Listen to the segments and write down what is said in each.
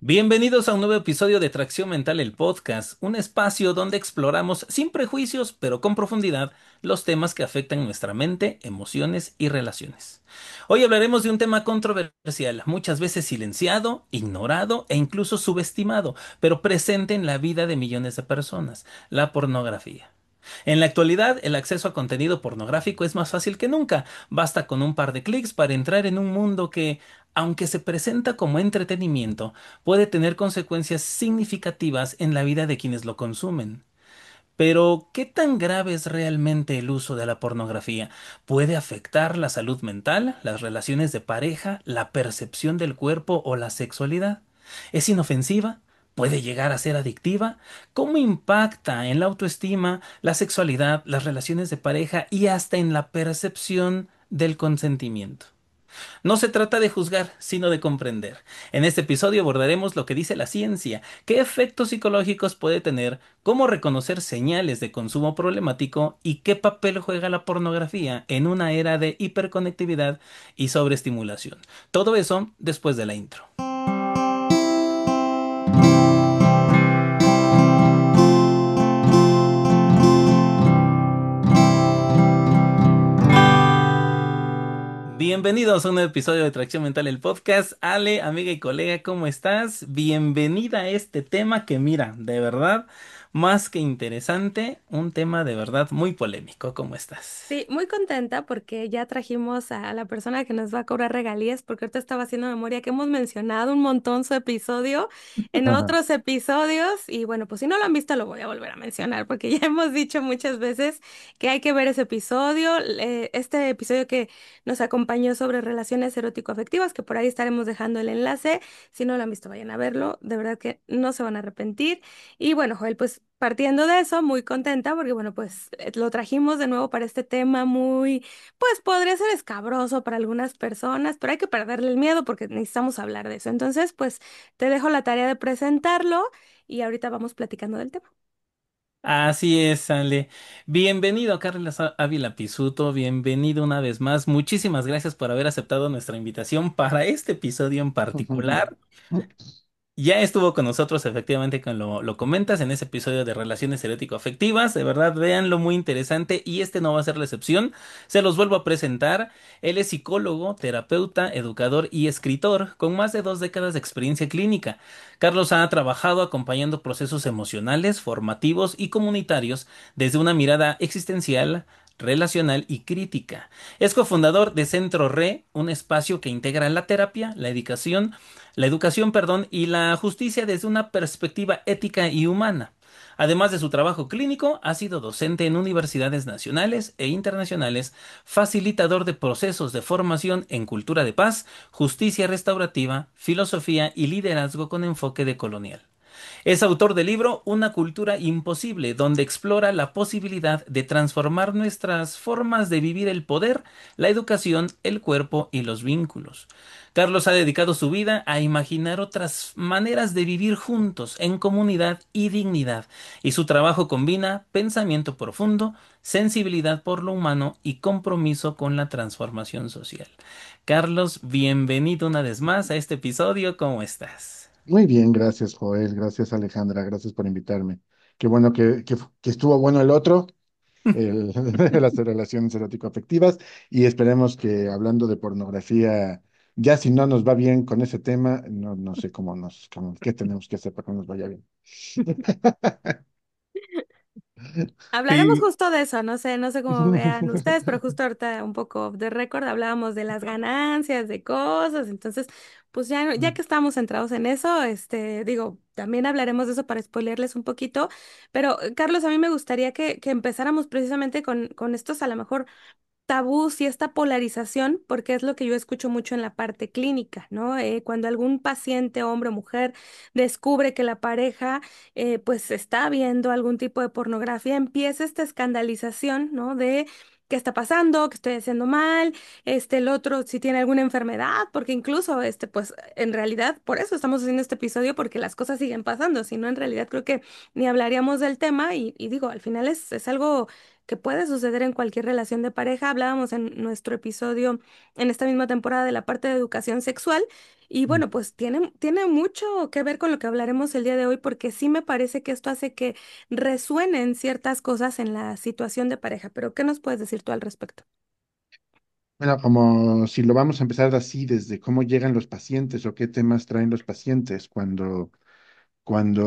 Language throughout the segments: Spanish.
Bienvenidos a un nuevo episodio de Tracción Mental, el podcast, un espacio donde exploramos sin prejuicios, pero con profundidad, los temas que afectan nuestra mente, emociones y relaciones. Hoy hablaremos de un tema controversial, muchas veces silenciado, ignorado e incluso subestimado, pero presente en la vida de millones de personas, la pornografía. En la actualidad, el acceso a contenido pornográfico es más fácil que nunca. Basta con un par de clics para entrar en un mundo que, aunque se presenta como entretenimiento, puede tener consecuencias significativas en la vida de quienes lo consumen. Pero, ¿qué tan grave es realmente el uso de la pornografía? ¿Puede afectar la salud mental, las relaciones de pareja, la percepción del cuerpo o la sexualidad? ¿Es inofensiva? ¿Puede llegar a ser adictiva? ¿Cómo impacta en la autoestima, la sexualidad, las relaciones de pareja y hasta en la percepción del consentimiento? No se trata de juzgar, sino de comprender. En este episodio abordaremos lo que dice la ciencia, qué efectos psicológicos puede tener, cómo reconocer señales de consumo problemático y qué papel juega la pornografía en una era de hiperconectividad y sobreestimulación. Todo eso después de la intro. Bienvenidos a un nuevo episodio de Tracción Mental, el podcast. Ale, amiga y colega, ¿cómo estás? Bienvenida a este tema que mira, de verdad, más que interesante, un tema de verdad muy polémico. ¿Cómo estás? Sí, muy contenta porque ya trajimos a la persona que nos va a cobrar regalías, porque ahorita estaba haciendo memoria que hemos mencionado un montón su episodio en Ajá. otros episodios y bueno, pues si no lo han visto lo voy a volver a mencionar porque ya hemos dicho muchas veces que hay que ver ese episodio, este episodio que nos acompañó sobre relaciones erótico-afectivas, que por ahí estaremos dejando el enlace. Si no lo han visto, vayan a verlo, de verdad que no se van a arrepentir. Y bueno, Joel, pues partiendo de eso, muy contenta porque, bueno, pues lo trajimos de nuevo para este tema muy, pues podría ser escabroso para algunas personas, pero hay que perderle el miedo porque necesitamos hablar de eso. Entonces, pues te dejo la tarea de presentarlo y ahorita vamos platicando del tema. Así es, Ale. Bienvenido, Carlos Ávila Pisuto. Bienvenido una vez más. Muchísimas gracias por haber aceptado nuestra invitación para este episodio en particular. Ya estuvo con nosotros, efectivamente, como lo comentas, en ese episodio de relaciones erótico-afectivas. De verdad, véanlo, muy interesante. Y este no va a ser la excepción. Se los vuelvo a presentar. Él es psicólogo, terapeuta, educador y escritor, con más de 2 décadas de experiencia clínica. Carlos ha trabajado acompañando procesos emocionales, formativos y comunitarios desde una mirada existencial, relacional y crítica. Es cofundador de Centro Re, un espacio que integra la terapia, la educación, y la justicia desde una perspectiva ética y humana. Además de su trabajo clínico, ha sido docente en universidades nacionales e internacionales, facilitador de procesos de formación en cultura de paz, justicia restaurativa, filosofía y liderazgo con enfoque decolonial. Es autor del libro Una cultura imposible, donde explora la posibilidad de transformar nuestras formas de vivir el poder, la educación, el cuerpo y los vínculos. Carlos ha dedicado su vida a imaginar otras maneras de vivir juntos, en comunidad y dignidad, y su trabajo combina pensamiento profundo, sensibilidad por lo humano y compromiso con la transformación social. Carlos, bienvenido una vez más a este episodio. ¿Cómo estás? Muy bien, gracias Joel, gracias Alejandra, gracias por invitarme. Qué bueno que estuvo bueno el otro, el, de las relaciones erótico-afectivas, y esperemos que hablando de pornografía, ya si no nos va bien con ese tema, no sé qué tenemos que hacer para que nos vaya bien. Hablaremos Sí. justo de eso, no sé cómo vean ustedes, pero justo ahorita un poco de récord hablábamos de las ganancias, de cosas, entonces, pues ya que estamos centrados en eso, digo, también hablaremos de eso para spoilearles un poquito, pero Carlos, a mí me gustaría que empezáramos precisamente con estos a lo mejor tabús y esta polarización, porque es lo que yo escucho mucho en la parte clínica, ¿no? Cuando algún paciente, hombre o mujer, descubre que la pareja, pues está viendo algún tipo de pornografía, empieza esta escandalización, ¿no? De qué está pasando, qué estoy haciendo mal, el otro si tiene alguna enfermedad, porque incluso, pues en realidad, por eso estamos haciendo este episodio, porque las cosas siguen pasando, si no, en realidad creo que ni hablaríamos del tema y digo, al final es algo que puede suceder en cualquier relación de pareja. Hablábamos en nuestro episodio en esta misma temporada de la parte de educación sexual y bueno, pues tiene mucho que ver con lo que hablaremos el día de hoy porque sí me parece que esto hace que resuenen ciertas cosas en la situación de pareja. Pero ¿qué nos puedes decir tú al respecto? Bueno, como si lo vamos a empezar así, desde cómo llegan los pacientes o qué temas traen los pacientes cuando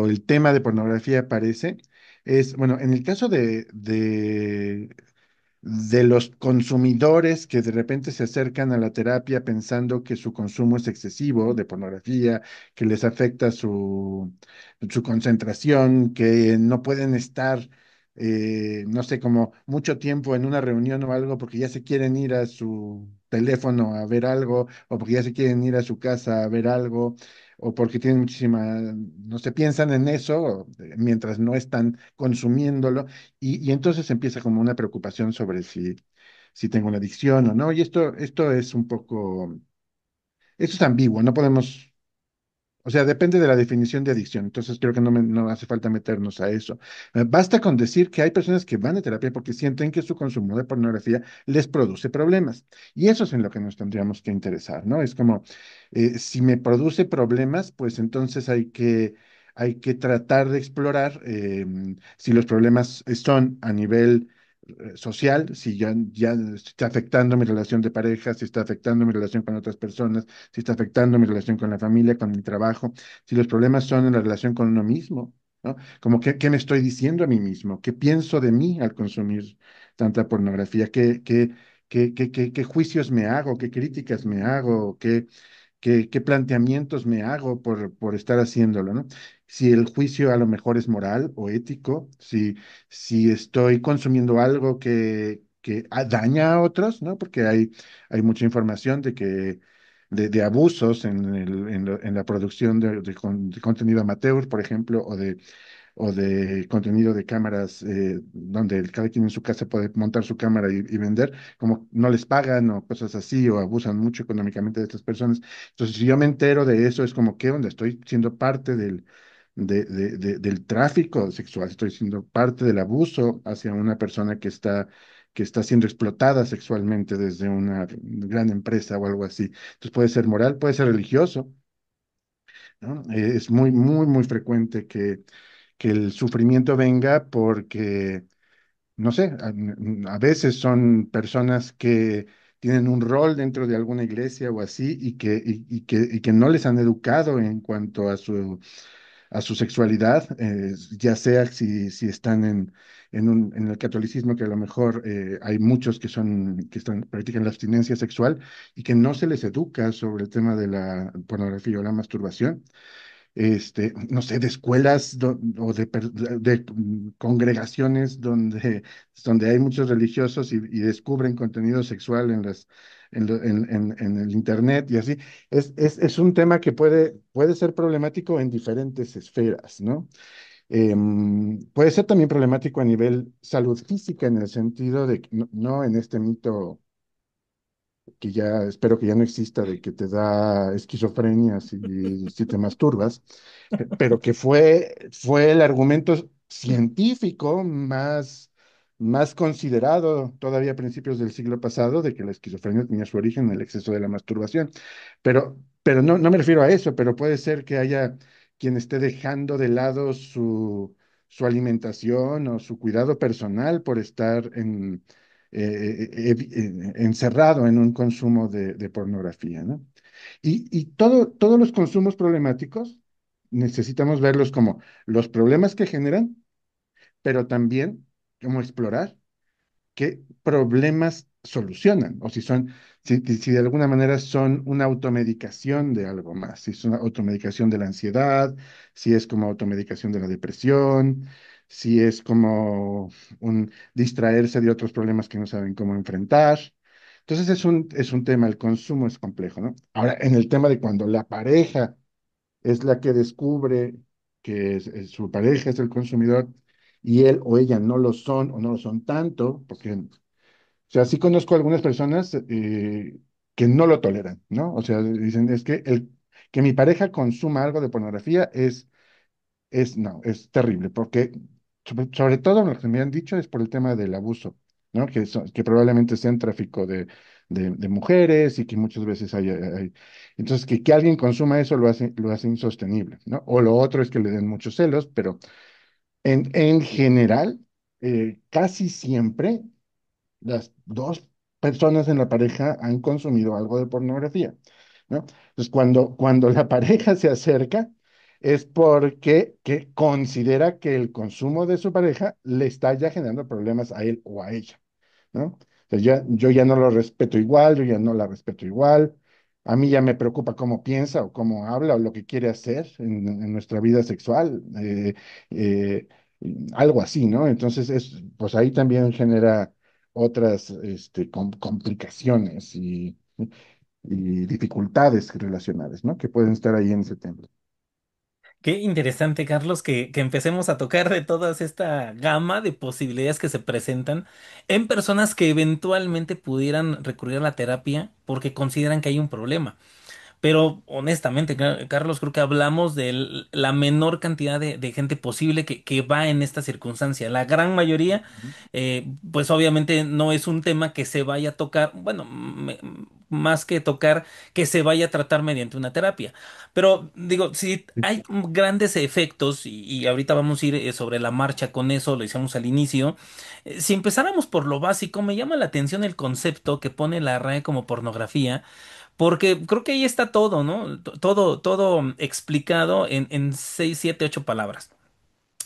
el tema de pornografía aparece, es, bueno, en el caso de los consumidores que de repente se acercan a la terapia pensando que su consumo es excesivo de pornografía, que les afecta su concentración, que no pueden estar, no sé, como mucho tiempo en una reunión o algo porque ya se quieren ir a su teléfono a ver algo, o porque ya se quieren ir a su casa a ver algo, o porque tienen muchísima, no se piensan en eso mientras no están consumiéndolo. Y entonces empieza como una preocupación sobre si tengo una adicción o no. Y esto es un poco, esto es ambiguo, no podemos, o sea, depende de la definición de adicción. Entonces creo que no hace falta meternos a eso. Basta con decir que hay personas que van a terapia porque sienten que su consumo de pornografía les produce problemas. Y eso es en lo que nos tendríamos que interesar, ¿no? Es como, si me produce problemas, pues entonces hay que tratar de explorar si los problemas son a nivel social, si ya está afectando mi relación de pareja, si está afectando mi relación con otras personas, si está afectando mi relación con la familia, con mi trabajo, si los problemas son en la relación con uno mismo, ¿no? Como qué me estoy diciendo a mí mismo, qué pienso de mí al consumir tanta pornografía, qué juicios me hago, qué críticas me hago, qué planteamientos me hago por estar haciéndolo, ¿no? Si el juicio a lo mejor es moral o ético, si estoy consumiendo algo que daña a otros, ¿no? Porque hay mucha información de abusos en la producción de contenido amateur, por ejemplo, o de contenido de cámaras donde cada quien en su casa puede montar su cámara y vender, como no les pagan o cosas así, o abusan mucho económicamente de estas personas. Entonces, si yo me entero de eso, es como, ¿qué onda? Estoy siendo parte del tráfico sexual, estoy siendo parte del abuso hacia una persona que está siendo explotada sexualmente desde una gran empresa o algo así. Entonces puede ser moral, puede ser religioso, ¿no? Es muy, muy, muy frecuente que el sufrimiento venga porque, no sé, a veces son personas que tienen un rol dentro de alguna iglesia o así y que no les han educado en cuanto a su sexualidad, ya sea si están en el catolicismo, que a lo mejor hay muchos practican la abstinencia sexual y que no se les educa sobre el tema de la pornografía o la masturbación, no sé, de escuelas o de congregaciones donde hay muchos religiosos y descubren contenido sexual en el internet y así. Es un tema que puede ser problemático en diferentes esferas, ¿no? Puede ser también problemático a nivel salud física, en el sentido de que no en este mito que ya espero que ya no exista, de que te da esquizofrenia si te masturbas, pero que fue el argumento científico más considerado todavía a principios del siglo pasado, de que la esquizofrenia tenía su origen en el exceso de la masturbación. Pero no me refiero a eso, pero puede ser que haya quien esté dejando de lado su alimentación o su cuidado personal por estar encerrado en un consumo de pornografía, ¿no? Y todos los consumos problemáticos necesitamos verlos como los problemas que generan, pero también como explorar qué problemas solucionan, o si de alguna manera son una automedicación de algo más, si es una automedicación de la ansiedad, si es como automedicación de la depresión, si es como un distraerse de otros problemas que no saben cómo enfrentar. Entonces es un tema, el consumo es complejo, ¿no? Ahora, en el tema de cuando la pareja es la que descubre que su pareja es el consumidor y él o ella no lo son o no lo son tanto, porque, o sea, sí conozco algunas personas que no lo toleran, ¿no? O sea, dicen, es que mi pareja consuma algo de pornografía no, es terrible, porque sobre todo lo que me han dicho es por el tema del abuso, ¿no? Que probablemente sean tráfico de mujeres y que muchas veces entonces, que alguien consuma eso lo hace insostenible, ¿no? O lo otro es que le den muchos celos, pero en general, casi siempre las dos personas en la pareja han consumido algo de pornografía, ¿no? Entonces, cuando la pareja se acerca, es porque que considera que el consumo de su pareja le está ya generando problemas a él o a ella, ¿no? O sea, yo ya no lo respeto igual, yo ya no la respeto igual. A mí ya me preocupa cómo piensa o cómo habla o lo que quiere hacer en nuestra vida sexual, eh, algo así, ¿no? Entonces, pues ahí también genera otras complicaciones y dificultades relacionales, ¿no? Que pueden estar ahí en ese tema. Qué interesante, Carlos, que empecemos a tocar de toda esta gama de posibilidades que se presentan en personas que eventualmente pudieran recurrir a la terapia porque consideran que hay un problema. Pero honestamente, Carlos, creo que hablamos de la menor cantidad de gente posible que va en esta circunstancia. La gran mayoría, pues obviamente no es un tema que se vaya a tocar, bueno, más que tocar, que se vaya a tratar mediante una terapia. Pero digo, si hay grandes efectos, y ahorita vamos a ir sobre la marcha con eso, lo hicimos al inicio, si empezáramos por lo básico, me llama la atención el concepto que pone la RAE como pornografía. Porque creo que ahí está todo, ¿no? Todo explicado en 6, 7, 8 palabras.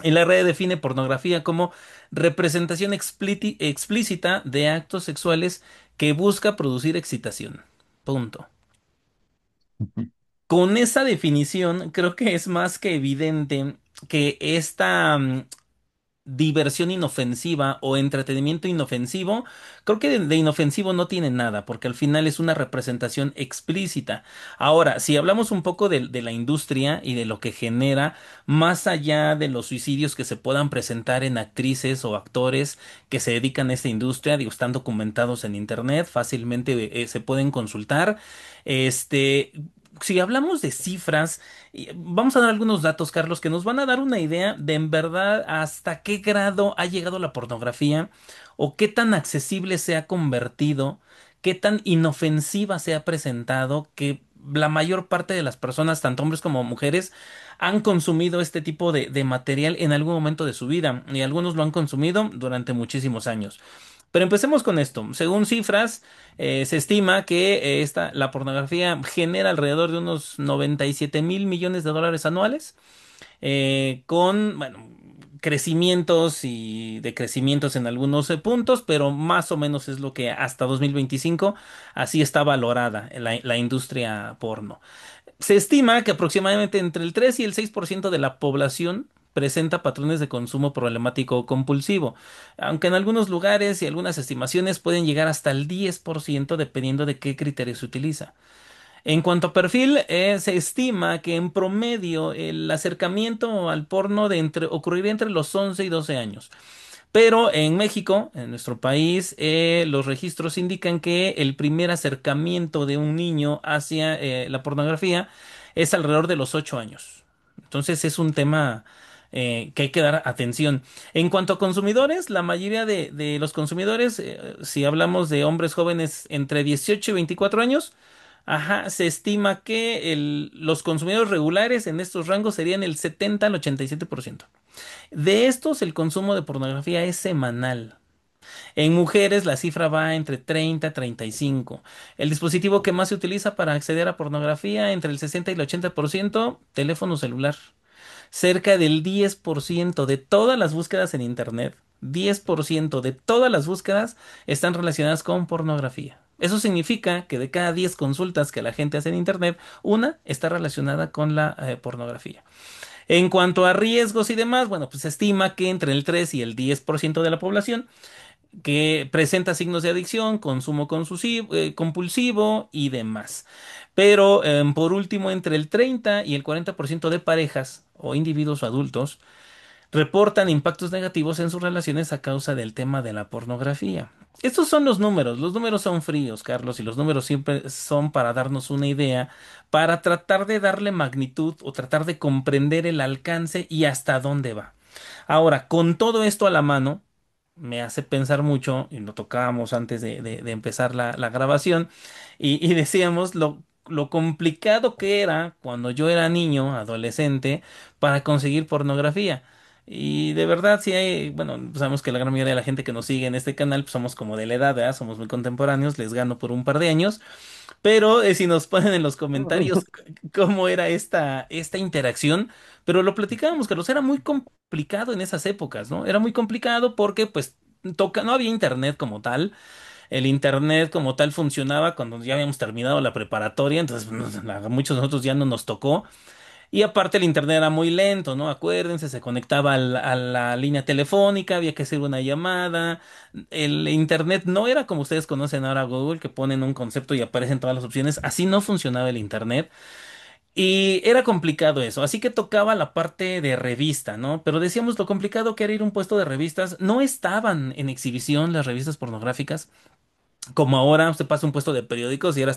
Y la red define pornografía como representación explícita de actos sexuales que busca producir excitación. Punto. Ujú. Con esa definición, creo que es más que evidente que esta diversión inofensiva o entretenimiento inofensivo, creo que de inofensivo no tiene nada, porque al final es una representación explícita. Ahora, si hablamos un poco de la industria y de lo que genera, más allá de los suicidios que se puedan presentar en actrices o actores que se dedican a esta industria, digo, están documentados en internet, fácilmente se pueden consultar. Este, si hablamos de cifras, y vamos a dar algunos datos, Carlos, que nos van a dar una idea de en verdad hasta qué grado ha llegado la pornografía o qué tan accesible se ha convertido, qué tan inofensiva se ha presentado, que la mayor parte de las personas, tanto hombres como mujeres, han consumido este tipo de material en algún momento de su vida y algunos lo han consumido durante muchísimos años. Pero empecemos con esto. Según cifras, se estima que la pornografía genera alrededor de unos 97.000 millones de dólares anuales, con, bueno, crecimientos y decrecimientos en algunos puntos, pero más o menos es lo que hasta 2025 así está valorada la industria porno. Se estima que aproximadamente entre el 3 y el 6% de la población presenta patrones de consumo problemático o compulsivo, aunque en algunos lugares y algunas estimaciones pueden llegar hasta el 10% dependiendo de qué criterio se utiliza. En cuanto a perfil, se estima que en promedio el acercamiento al porno ocurriría entre los 11 y 12 años. Pero en México, en nuestro país, los registros indican que el primer acercamiento de un niño hacia la pornografía es alrededor de los 8 años. Entonces es un tema que hay que dar atención. En cuanto a consumidores, la mayoría de los consumidores, si hablamos de hombres jóvenes entre 18 y 24 años, ajá, se estima que los consumidores regulares en estos rangos serían el 70 al 87%. De estos, el consumo de pornografía es semanal. En mujeres, la cifra va entre 30 y 35. El dispositivo que más se utiliza para acceder a pornografía, entre el 60 y el 80%, teléfono celular. Cerca del 10% de todas las búsquedas en Internet, 10% de todas las búsquedas están relacionadas con pornografía. Eso significa que de cada 10 consultas que la gente hace en Internet, una está relacionada con la pornografía. En cuanto a riesgos y demás, bueno, pues se estima que entre el 3 y el 10% de la población que presenta signos de adicción, consumo compulsivo y demás. Pero por último, entre el 30 y el 40% de parejas o individuos adultos reportan impactos negativos en sus relaciones a causa del tema de la pornografía. Estos son los números son fríos, Carlos, y los números siempre son para darnos una idea, para tratar de darle magnitud o tratar de comprender el alcance y hasta dónde va. Ahora, con todo esto a la mano, me hace pensar mucho, y lo tocábamos antes de empezar la grabación, y decíamos lo complicado que era cuando yo era niño, adolescente, para conseguir pornografía. Y de verdad, sí hay, bueno, sabemos que la gran mayoría de la gente que nos sigue en este canal, pues somos como de la edad, ¿verdad? Somos muy contemporáneos, les gano por un par de años. Pero si nos ponen en los comentarios cómo era esta interacción, pero lo platicábamos, Carlos, era muy complicado en esas épocas, ¿no? Era muy complicado porque pues no había internet como tal. El internet como tal funcionaba cuando ya habíamos terminado la preparatoria, entonces a muchos de nosotros ya no nos tocó. Y aparte el internet era muy lento, ¿no? Acuérdense, se conectaba a la línea telefónica, había que hacer una llamada. El internet no era como ustedes conocen ahora Google, que ponen un concepto y aparecen todas las opciones. Así no funcionaba el internet. Y era complicado eso, así que tocaba la parte de revista, ¿no? Pero decíamos lo complicado que era ir a un puesto de revistas. No estaban en exhibición las revistas pornográficas. Como ahora usted pasa un puesto de periódicos y ahora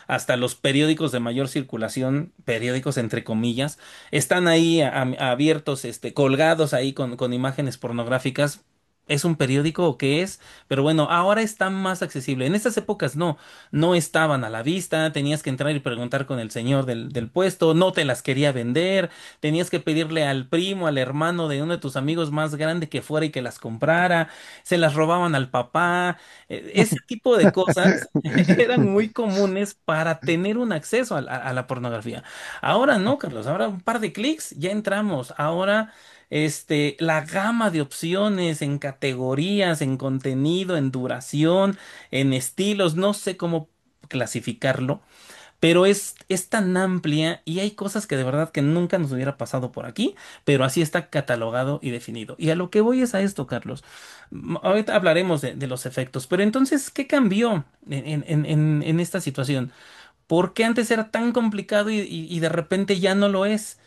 hasta los periódicos de mayor circulación, periódicos entre comillas, están ahí abiertos, colgados ahí con imágenes pornográficas. ¿Es un periódico o qué es? Pero bueno, ahora está más accesible. En estas épocas no estaban a la vista, tenías que entrar y preguntar con el señor del puesto, no te las quería vender, tenías que pedirle al primo, al hermano de uno de tus amigos más grande que fuera y que las comprara, se las robaban al papá. Ese tipo de cosas eran muy comunes para tener un acceso a la pornografía. Ahora no, Carlos, ahora un par de clics ya entramos. Ahora, la gama de opciones en categorías, en contenido, en duración, en estilos, no sé cómo clasificarlo, pero es tan amplia y hay cosas que de verdad que nunca nos hubiera pasado por aquí, pero así está catalogado y definido. Y a lo que voy es a esto, Carlos. Ahorita hablaremos de los efectos, pero entonces, ¿qué cambió en esta situación? ¿Por qué antes era tan complicado y de repente ya no lo es?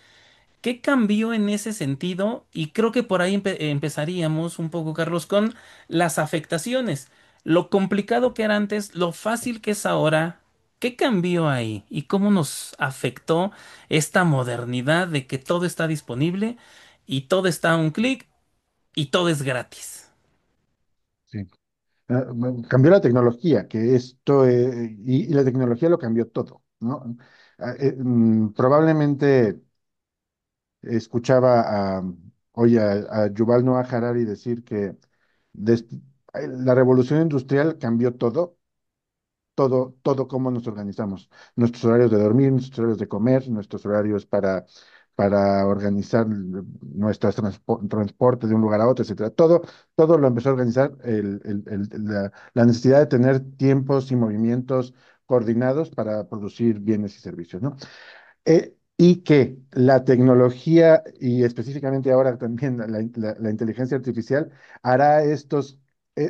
¿Qué cambió en ese sentido? Y creo que por ahí empezaríamos un poco, Carlos, con las afectaciones. Lo complicado que era antes, lo fácil que es ahora. ¿Qué cambió ahí? ¿Y cómo nos afectó esta modernidad de que todo está disponible y todo está a un clic y todo es gratis? Sí. Cambió la tecnología, que esto, y la tecnología lo cambió todo, ¿no? Probablemente escuchaba hoy a Yuval Noah Harari decir que des- la revolución industrial cambió todo cómo nos organizamos. Nuestros horarios de dormir, nuestros horarios de comer, nuestros horarios para organizar nuestros transportes de un lugar a otro, etcétera. Todo lo empezó a organizar la necesidad de tener tiempos y movimientos coordinados para producir bienes y servicios, ¿no? Y que la tecnología y específicamente ahora también la inteligencia artificial hará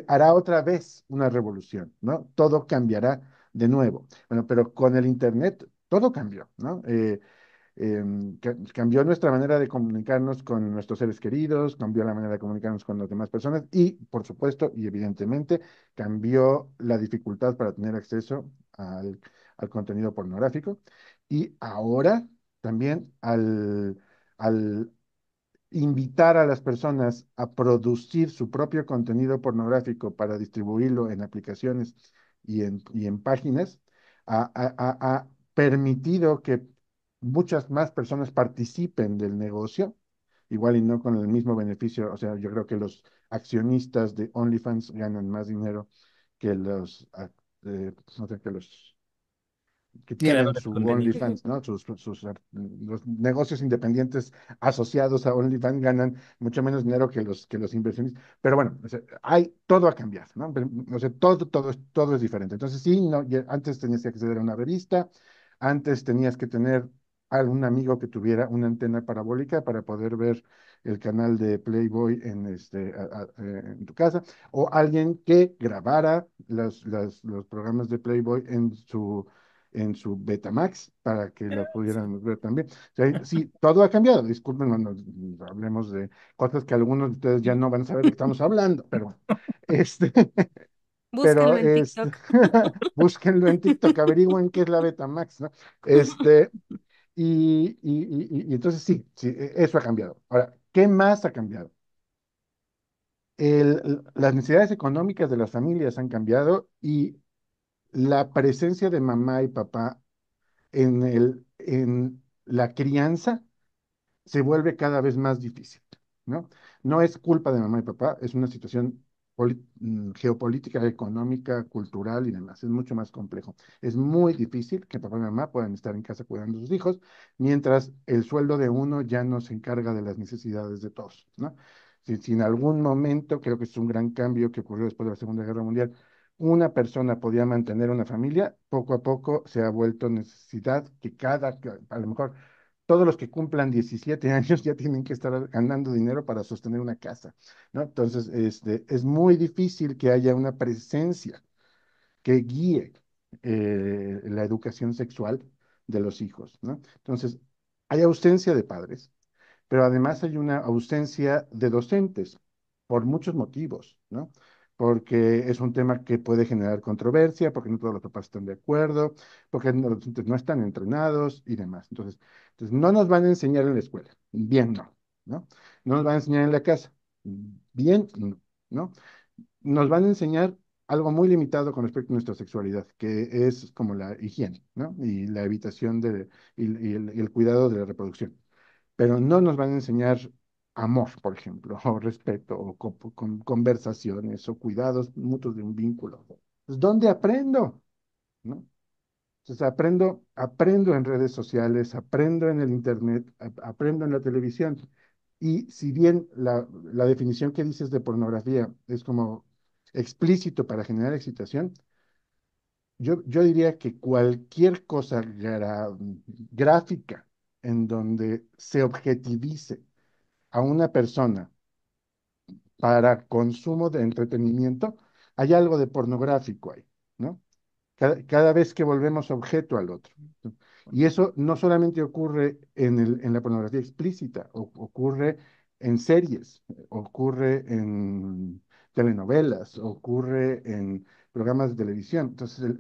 hará otra vez una revolución, ¿no? Todo cambiará de nuevo. Bueno, pero con el Internet todo cambió, ¿no? Cambió nuestra manera de comunicarnos con nuestros seres queridos, cambió la manera de comunicarnos con las demás personas y, por supuesto, y evidentemente, cambió la dificultad para tener acceso al contenido pornográfico. Y ahora también al invitar a las personas a producir su propio contenido pornográfico para distribuirlo en aplicaciones y en páginas, ha permitido que muchas más personas participen del negocio, igual y no con el mismo beneficio. O sea, yo creo que los accionistas de OnlyFans ganan más dinero que no sé, que tienen Creadores de su contenido. OnlyFans, ¿no? Los negocios independientes asociados a OnlyFans ganan mucho menos dinero que los inversionistas. Pero bueno, o sea, todo ha cambiado, ¿no? O sea, todo es diferente. Entonces, sí, no, antes tenías que acceder a una revista, antes tenías que tener algún amigo que tuviera una antena parabólica para poder ver el canal de Playboy en tu casa, o alguien que grabara los programas de Playboy en su Betamax para que lo pudieran ver también. O sea, sí, todo ha cambiado. Disculpen, no hablemos de cosas que algunos de ustedes ya no van a saber de qué estamos hablando, pero bueno, este, pero Búsquenlo en TikTok. búsquenlo en TikTok, averigüen qué es la Betamax, ¿no? Este, y entonces sí, sí, eso ha cambiado. Ahora, ¿Qué más ha cambiado? Las necesidades económicas de las familias han cambiado y la presencia de mamá y papá en la crianza se vuelve cada vez más difícil, ¿no? No es culpa de mamá y papá, es una situación geopolítica, económica, cultural y demás. Es mucho más complejo. Es muy difícil que papá y mamá puedan estar en casa cuidando a sus hijos, mientras el sueldo de uno ya no se encarga de las necesidades de todos, ¿no? Si en algún momento, creo que es un gran cambio que ocurrió después de la Segunda Guerra Mundial, una persona podía mantener una familia, poco a poco se ha vuelto necesidad a lo mejor todos los que cumplan 17 años ya tienen que estar ganando dinero para sostener una casa, ¿no? Entonces, es muy difícil que haya una presencia que guíe la educación sexual de los hijos, ¿no? Entonces, hay ausencia de padres, pero además hay una ausencia de docentes por muchos motivos, ¿no? Porque es un tema que puede generar controversia, porque no todos los papás están de acuerdo, porque los docentes no están entrenados y demás. Entonces, no nos van a enseñar en la escuela, bien no, ¿no? No nos van a enseñar en la casa, bien no, ¿no? Nos van a enseñar algo muy limitado con respecto a nuestra sexualidad, que es como la higiene, ¿no? Y la evitación y el cuidado de la reproducción, pero no nos van a enseñar amor, por ejemplo, o respeto, o conversaciones, o cuidados mutuos de un vínculo. Pues, ¿dónde aprendo? ¿No? Entonces aprendo en redes sociales, aprendo en el internet, aprendo en la televisión. Y si bien la definición que dices de pornografía es como explícito para generar excitación, yo diría que cualquier cosa gráfica en donde se objetivice a una persona para consumo de entretenimiento, hay algo de pornográfico ahí, ¿no? Cada vez que volvemos objeto al otro. Y eso no solamente ocurre en la pornografía explícita, ocurre en series, ocurre en telenovelas, ocurre en programas de televisión. Entonces,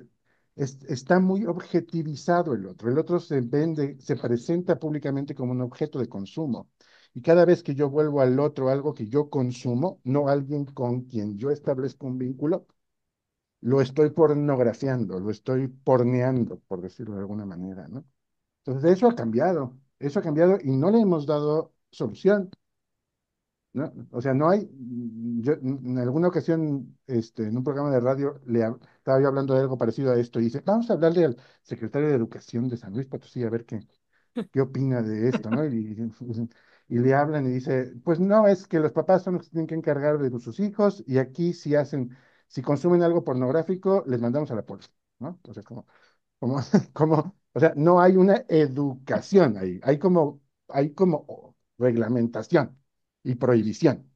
está muy objetivizado el otro. El otro se vende, se presenta públicamente como un objeto de consumo. Y cada vez que yo vuelvo al otro algo que yo consumo, no alguien con quien yo establezco un vínculo, lo estoy pornografiando, lo estoy porneando, por decirlo de alguna manera, ¿no? Entonces, eso ha cambiado y no le hemos dado solución, ¿no? O sea, no hay, yo en alguna ocasión, en un programa de radio, estaba yo hablando de algo parecido a esto y dice, vamos a hablarle al secretario de Educación de San Luis Potosí a ver qué opina de esto, ¿no? Y le hablan y dice, pues no, es que los papás son los que tienen que encargar de sus hijos y aquí si consumen algo pornográfico, les mandamos a la policía, ¿no? O sea, como, o sea, no hay una educación ahí, hay como reglamentación y prohibición,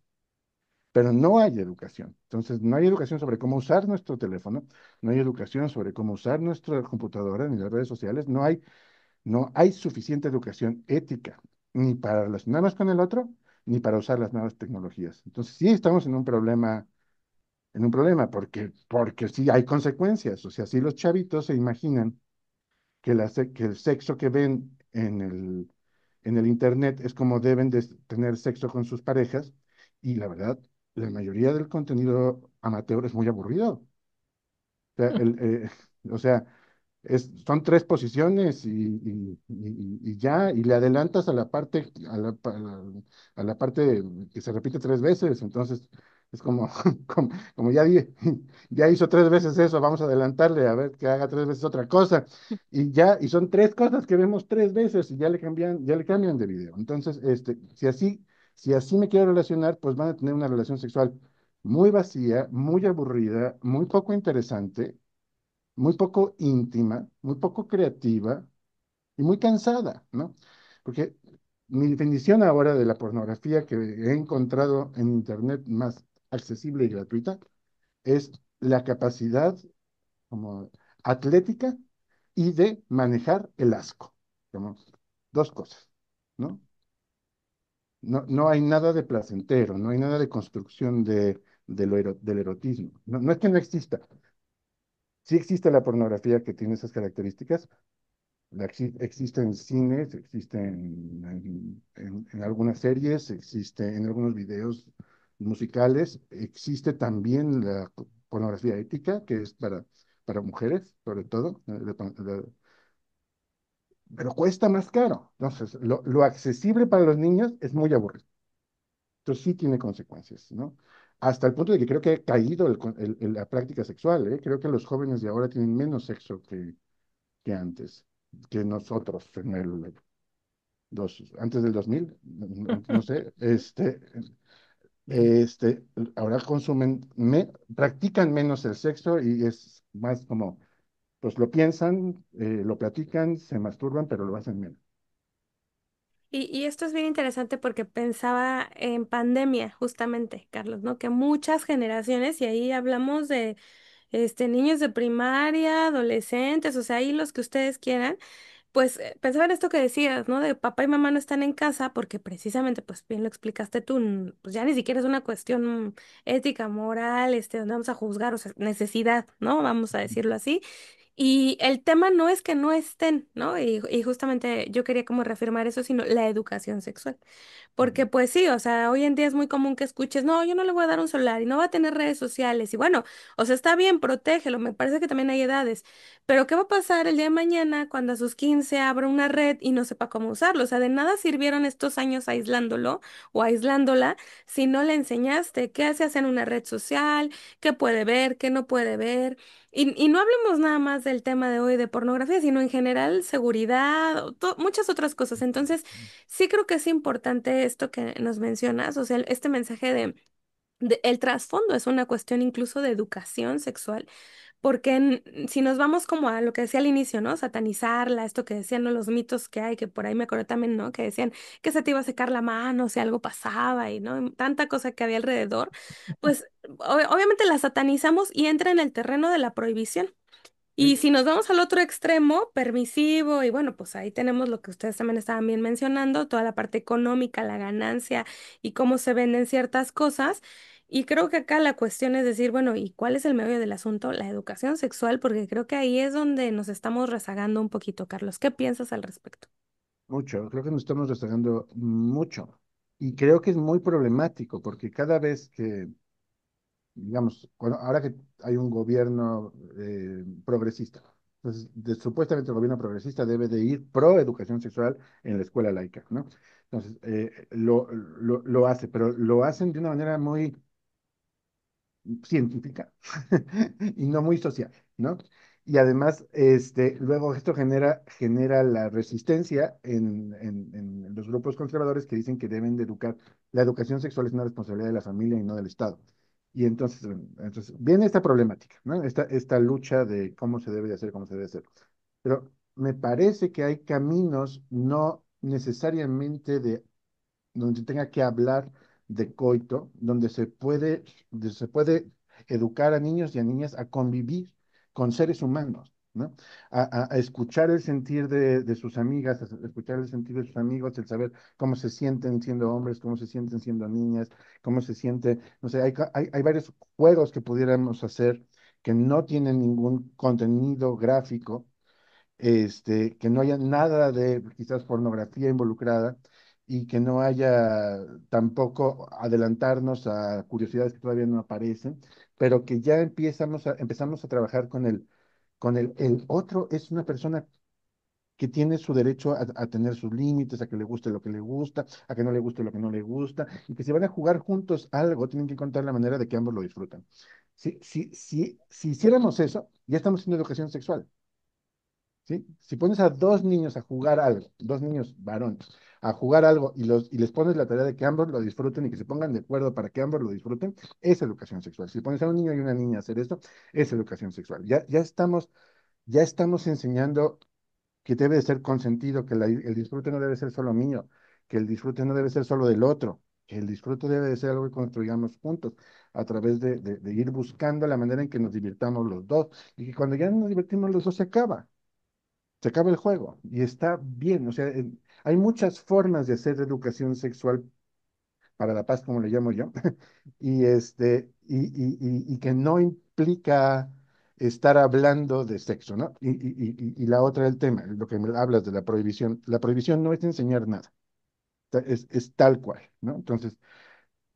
pero no hay educación. Entonces, no hay educación sobre cómo usar nuestro teléfono, no hay educación sobre cómo usar nuestra computadora ni las redes sociales, no hay suficiente educación ética, ni para relacionarnos con el otro, ni para usar las nuevas tecnologías. Entonces, sí estamos en un problema, porque sí hay consecuencias. O sea, si los chavitos se imaginan que el sexo que ven en el internet es como deben de tener sexo con sus parejas, y la verdad, la mayoría del contenido amateur es muy aburrido. O sea, o sea, son tres posiciones y ya, y le adelantas a la parte que se repite tres veces, entonces es como, como ya hizo tres veces eso, vamos a adelantarle a ver que haga tres veces otra cosa, y son tres cosas que vemos tres veces y ya le cambian de video. Entonces, si así me quiero relacionar, pues van a tener una relación sexual muy vacía, muy aburrida, muy poco interesante, muy poco íntima, muy poco creativa y muy cansada, ¿no? Porque mi definición ahora de la pornografía que he encontrado en Internet más accesible y gratuita es la capacidad como atlética y de manejar el asco, como dos cosas, ¿no? No, no hay nada de placentero, no hay nada de construcción del erotismo. No, no es que no exista, sí existe la pornografía que tiene esas características. Existe en cines, existe en algunas series, existe en algunos videos musicales, existe también la pornografía ética, que es para mujeres, sobre todo, pero cuesta más caro. Entonces, lo accesible para los niños es muy aburrido. Entonces sí tiene consecuencias, ¿no? Hasta el punto de que creo que ha caído la práctica sexual, ¿eh? Creo que los jóvenes de ahora tienen menos sexo que antes, que nosotros en antes del 2000, no sé, este, ahora practican menos el sexo y es más como, pues lo piensan, lo platican, se masturban, pero lo hacen menos. Y esto es bien interesante porque pensaba en pandemia, justamente, Carlos, ¿no? Que muchas generaciones, y ahí hablamos de niños de primaria, adolescentes, o sea, ahí los que ustedes quieran, pues pensaba en esto que decías, ¿no? De papá y mamá no están en casa porque precisamente, pues bien lo explicaste tú, pues ya ni siquiera es una cuestión ética, moral, donde vamos a juzgar, o sea, necesidad, ¿no? Vamos a decirlo así. Y el tema no es que no estén, ¿no? Y justamente yo quería como reafirmar eso, sino la educación sexual. Porque pues sí, o sea, hoy en día es muy común que escuches, no, yo no le voy a dar un celular y no va a tener redes sociales. Y bueno, o sea, está bien, protégelo, me parece que también hay edades. Pero ¿qué va a pasar el día de mañana cuando a sus 15 abra una red y no sepa cómo usarlo? O sea, de nada sirvieron estos años aislándolo o aislándola si no le enseñaste qué se hace en una red social, qué puede ver, qué no puede ver. Y no hablemos nada más del tema de hoy de pornografía, sino en general seguridad, o muchas otras cosas. Entonces, sí creo que es importante esto que nos mencionas, o sea, este mensaje el trasfondo es una cuestión incluso de educación sexual, porque si nos vamos como a lo que decía al inicio, ¿no? Satanizarla, esto que decían, ¿no? Los mitos que hay, que por ahí me acuerdo también, ¿no? Que decían que se te iba a secar la mano si algo pasaba y, ¿no? Tanta cosa que había alrededor, pues obviamente la satanizamos y entra en el terreno de la prohibición. Y Sí, si nos vamos al otro extremo, permisivo, y bueno, pues ahí tenemos lo que ustedes también estaban bien mencionando, toda la parte económica, la ganancia y cómo se venden ciertas cosas. Y creo que acá la cuestión es decir, bueno, ¿y cuál es el meollo del asunto? La educación sexual, porque creo que ahí es donde nos estamos rezagando un poquito, Carlos. ¿Qué piensas al respecto? mucho, creo que nos estamos rezagando mucho. Y creo que es muy problemático porque cada vez que, digamos, ahora que hay un gobierno progresista, pues supuestamente el gobierno progresista debe de ir pro educación sexual en la escuela laica, ¿no? Entonces, lo hace, pero lo hacen de una manera muy científica y no muy social, ¿no? Y además, luego esto genera la resistencia en los grupos conservadores que dicen que deben de educar. La educación sexual es una responsabilidad de la familia y no del Estado. Y entonces viene esta problemática, ¿no? Esta lucha de cómo se debe de hacer, cómo se debe hacer. Pero me parece que hay caminos no necesariamente donde tenga que hablar de coito, donde se puede educar a niños y a niñas a convivir con seres humanos, ¿no? A escuchar el sentir de sus amigas, a escuchar el sentir de sus amigos, el saber cómo se sienten siendo hombres, cómo se sienten siendo niñas, cómo se siente, no sé, hay varios juegos que pudiéramos hacer que no tienen ningún contenido gráfico, que no haya nada de quizás pornografía involucrada y que no haya tampoco adelantarnos a curiosidades que todavía no aparecen, pero que ya empezamos a trabajar el otro es una persona que tiene su derecho a tener sus límites, a que le guste lo que le gusta, a que no le guste lo que no le gusta, y que si van a jugar juntos algo, tienen que encontrar la manera de que ambos lo disfrutan. Si hiciéramos eso, ya estamos haciendo educación sexual. ¿Sí? Si pones a dos niños a jugar algo, dos niños varones, a jugar algo y les pones la tarea de que ambos lo disfruten y que se pongan de acuerdo para que ambos lo disfruten, es educación sexual. Si pones a un niño y una niña a hacer esto, es educación sexual. Ya estamos enseñando que debe de ser consentido, que el disfrute no debe ser solo mío, que el disfrute no debe ser solo del otro, que el disfrute debe de ser algo que construyamos juntos a través de ir buscando la manera en que nos divirtamos los dos y que cuando ya nos divertimos los dos se acaba el juego y está bien. O sea, hay muchas formas de hacer educación sexual para la paz, como le llamo yo, y que no implica estar hablando de sexo, ¿no? Y la otra, el tema, lo que me hablas de la prohibición no es enseñar nada. es tal cual, ¿no? Entonces,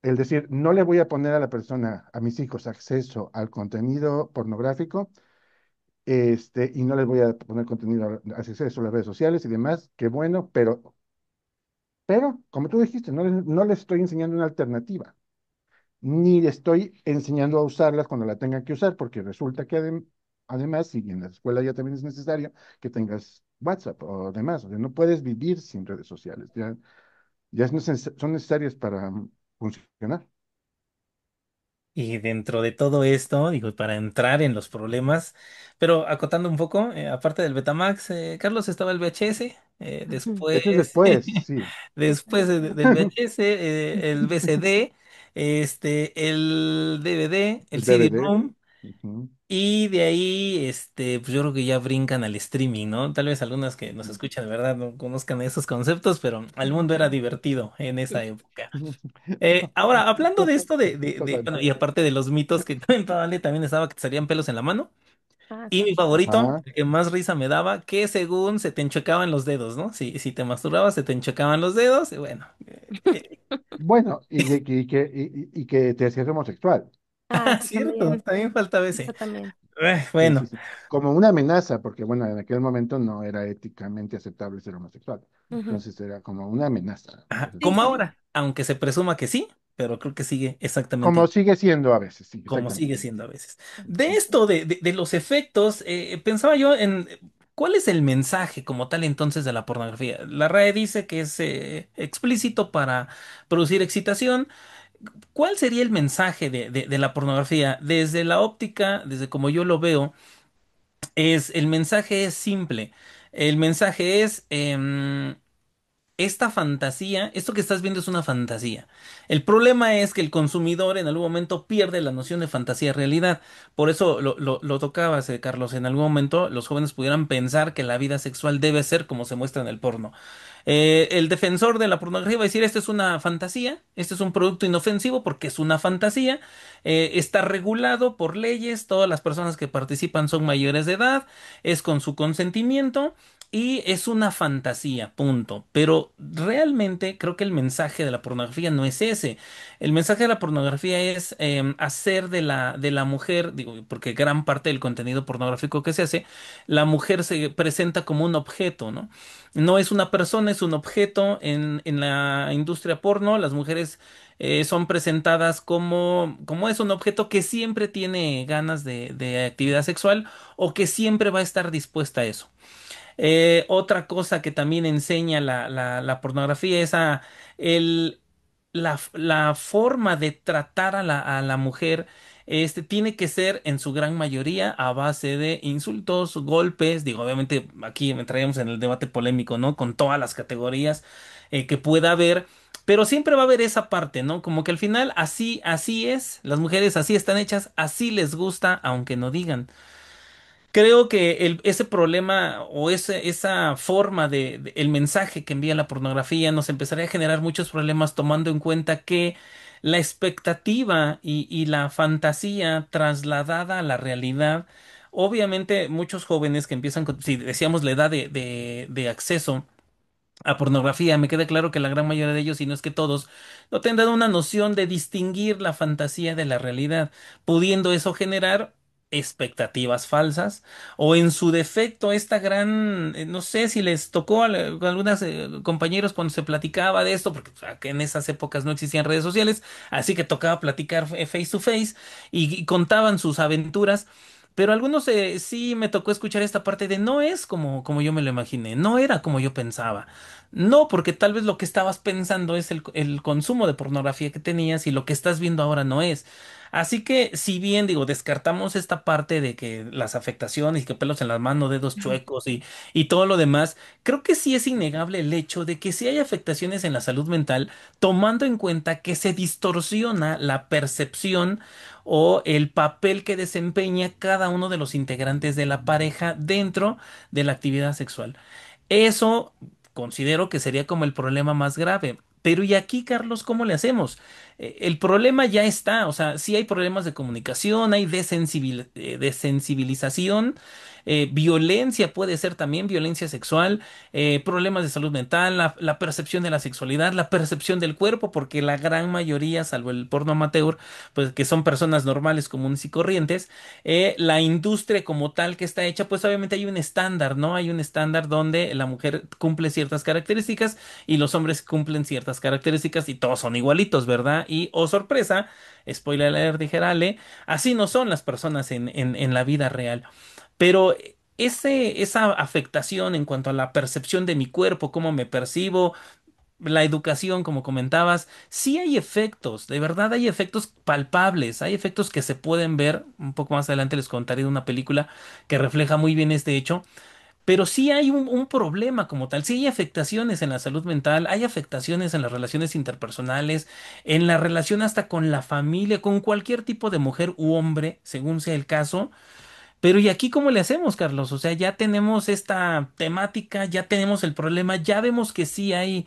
el decir, no le voy a poner a la persona, a mis hijos, acceso al contenido pornográfico, y no les voy a poner contenido, acceso a las redes sociales y demás, qué bueno, pero, como tú dijiste, no les estoy enseñando una alternativa, ni le estoy enseñando a usarlas cuando la tengan que usar, porque resulta que además, si en la escuela ya también es necesario que tengas WhatsApp o demás, o sea, no puedes vivir sin redes sociales, ya son necesarias para funcionar. Y dentro de todo esto, digo, para entrar en los problemas, pero acotando un poco, aparte del Betamax, Carlos, estaba el VHS, Ese es después, después, sí, después del VHS, el VCD, el DVD, el el DVD. CD-ROM, Ujú. y de ahí, pues yo creo que ya brincan al streaming, ¿no? Tal vez algunas que nos escuchan de verdad no conozcan esos conceptos, pero el mundo era divertido en esa época. Ahora, hablando de esto bueno, y Totalmente. aparte de los mitos que comentaba Ale, también estaba que te salían pelos en la mano. Ah, Y sí. mi favorito, Ajá. el que más risa me daba, que según se te enchocaban los dedos, ¿no? Si te masturbabas, se te enchocaban los dedos, y bueno. Bueno, y que te hacías homosexual. Ah, eso Cierto, también, también faltaba ese. eso también. Sí, sí, Bueno, sí. Como una amenaza, porque bueno, en aquel momento no era éticamente aceptable ser homosexual. Ujú. Entonces era como una amenaza, ¿no? ajá, Es Sí, como decir, sí. ahora, aunque se presuma que sí, pero creo que sigue exactamente como igual. sigue siendo a veces, sí, Como sigue exactamente. siendo a veces. De esto, de los efectos, pensaba yo en cuál es el mensaje como tal entonces de la pornografía. La RAE dice que es explícito para producir excitación. ¿Cuál sería el mensaje de la pornografía? Desde la óptica, desde como yo lo veo, el mensaje es simple. El mensaje es, esta fantasía, esto que estás viendo es una fantasía. El problema es que el consumidor en algún momento pierde la noción de fantasía realidad. Por eso lo tocabas, Carlos. En algún momento los jóvenes pudieran pensar que la vida sexual debe ser como se muestra en el porno. El defensor de la pornografía va a decir, esto es una fantasía, este es un producto inofensivo porque es una fantasía, está regulado por leyes, todas las personas que participan son mayores de edad, es con su consentimiento. Y es una fantasía, punto. Pero realmente creo que el mensaje de la pornografía no es ese. El mensaje de la pornografía es hacer de la mujer, digo, porque gran parte del contenido pornográfico que se hace, la mujer se presenta como un objeto, ¿no? No es una persona, es un objeto en la industria porno. Las mujeres son presentadas como es un objeto que siempre tiene ganas de actividad sexual o que siempre va a estar dispuesta a eso. Otra cosa que también enseña la pornografía es el, la forma de tratar a la mujer. Tiene que ser en su gran mayoría a base de insultos, golpes. Digo, obviamente aquí entraríamos en el debate polémico, ¿no? Con todas las categorías que pueda haber. Pero siempre va a haber esa parte, ¿no? Como que al final así es. Las mujeres así están hechas, así les gusta, aunque no digan. Creo que ese problema o esa forma el mensaje que envía la pornografía nos empezaría a generar muchos problemas tomando en cuenta que la expectativa y la fantasía trasladada a la realidad, obviamente muchos jóvenes que empiezan si decíamos la edad de acceso a pornografía, me queda claro que la gran mayoría de ellos, si no es que todos, no tendrán una noción de distinguir la fantasía de la realidad, pudiendo eso generar expectativas falsas o en su defecto esta gran, no sé si les tocó a algunos compañeros cuando se platicaba de esto, porque o sea, que en esas épocas no existían redes sociales, así que tocaba platicar face to face y contaban sus aventuras. Pero algunos sí me tocó escuchar esta parte de no es como yo me lo imaginé, no era como yo pensaba. No, porque tal vez lo que estabas pensando es el consumo de pornografía que tenías y lo que estás viendo ahora no es. Así que, si bien digo, descartamos esta parte de que las afectaciones y que pelos en las manos, dedos chuecos y todo lo demás, creo que sí es innegable el hecho de que sí hay afectaciones en la salud mental, tomando en cuenta que se distorsiona la percepción o el papel que desempeña cada uno de los integrantes de la pareja dentro de la actividad sexual. Eso considero que sería como el problema más grave. Pero ¿y aquí, Carlos, cómo le hacemos? El problema ya está, o sea, sí hay problemas de comunicación, hay desensibilización, violencia puede ser también, violencia sexual, problemas de salud mental, la percepción de la sexualidad, la percepción del cuerpo, porque la gran mayoría, salvo el porno amateur, pues que son personas normales, comunes y corrientes, la industria como tal que está hecha, pues obviamente hay un estándar, ¿no? Hay un estándar donde la mujer cumple ciertas características y los hombres cumplen ciertas características y todos son igualitos, ¿verdad? Y, oh sorpresa, spoiler alert, dijera Ale, así no son las personas en la vida real. Pero esa afectación en cuanto a la percepción de mi cuerpo, cómo me percibo, la educación, como comentabas, sí hay efectos, de verdad hay efectos palpables, hay efectos que se pueden ver. Un poco más adelante les contaré de una película que refleja muy bien este hecho, pero sí hay un problema como tal, sí hay afectaciones en la salud mental, hay afectaciones en las relaciones interpersonales, en la relación hasta con la familia, con cualquier tipo de mujer u hombre, según sea el caso. Pero ¿y aquí cómo le hacemos, Carlos? O sea, ya tenemos esta temática, ya tenemos el problema, ya vemos que sí hay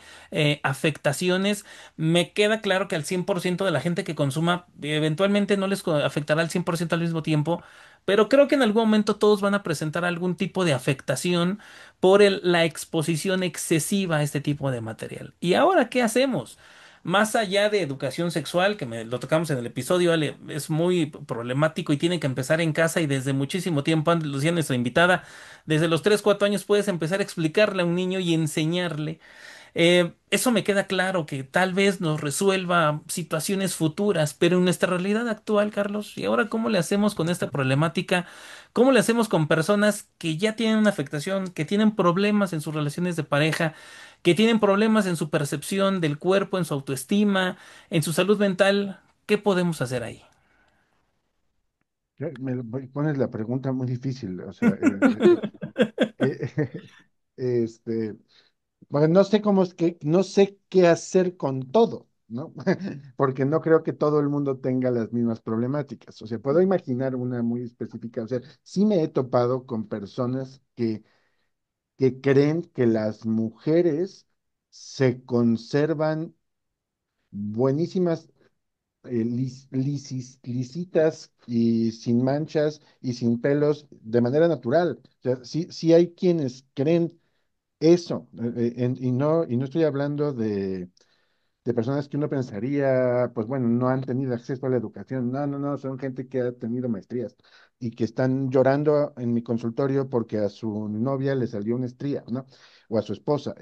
afectaciones. Me queda claro que al 100% de la gente que consuma eventualmente no les afectará al 100% al mismo tiempo, pero creo que en algún momento todos van a presentar algún tipo de afectación por la exposición excesiva a este tipo de material. ¿Y ahora qué hacemos? Más allá de educación sexual, que lo tocamos en el episodio, Ale, es muy problemático y tiene que empezar en casa y desde muchísimo tiempo, antes, Lucía, nuestra invitada, desde los 3 4 años puedes empezar a explicarle a un niño y enseñarle. Eso me queda claro que tal vez nos resuelva situaciones futuras, pero en nuestra realidad actual, Carlos, ¿y ahora cómo le hacemos con esta problemática? ¿Cómo le hacemos con personas que ya tienen una afectación, que tienen problemas en sus relaciones de pareja, que tienen problemas en su percepción del cuerpo, en su autoestima, en su salud mental? ¿Qué podemos hacer ahí? Pones la pregunta muy difícil, o sea, este, bueno, no sé cómo es que, no sé qué hacer con todo, ¿no? Porque no creo que todo el mundo tenga las mismas problemáticas. O sea, puedo imaginar una muy específica. O sea, sí me he topado con personas que creen que las mujeres se conservan buenísimas, lisitas y sin manchas y sin pelos de manera natural. O sea, sí, sí hay quienes creen eso, y no estoy hablando de personas que uno pensaría, pues bueno, no han tenido acceso a la educación. No, no, no, son gente que ha tenido maestrías y que están llorando en mi consultorio porque a su novia le salió una estría, ¿no? O a su esposa,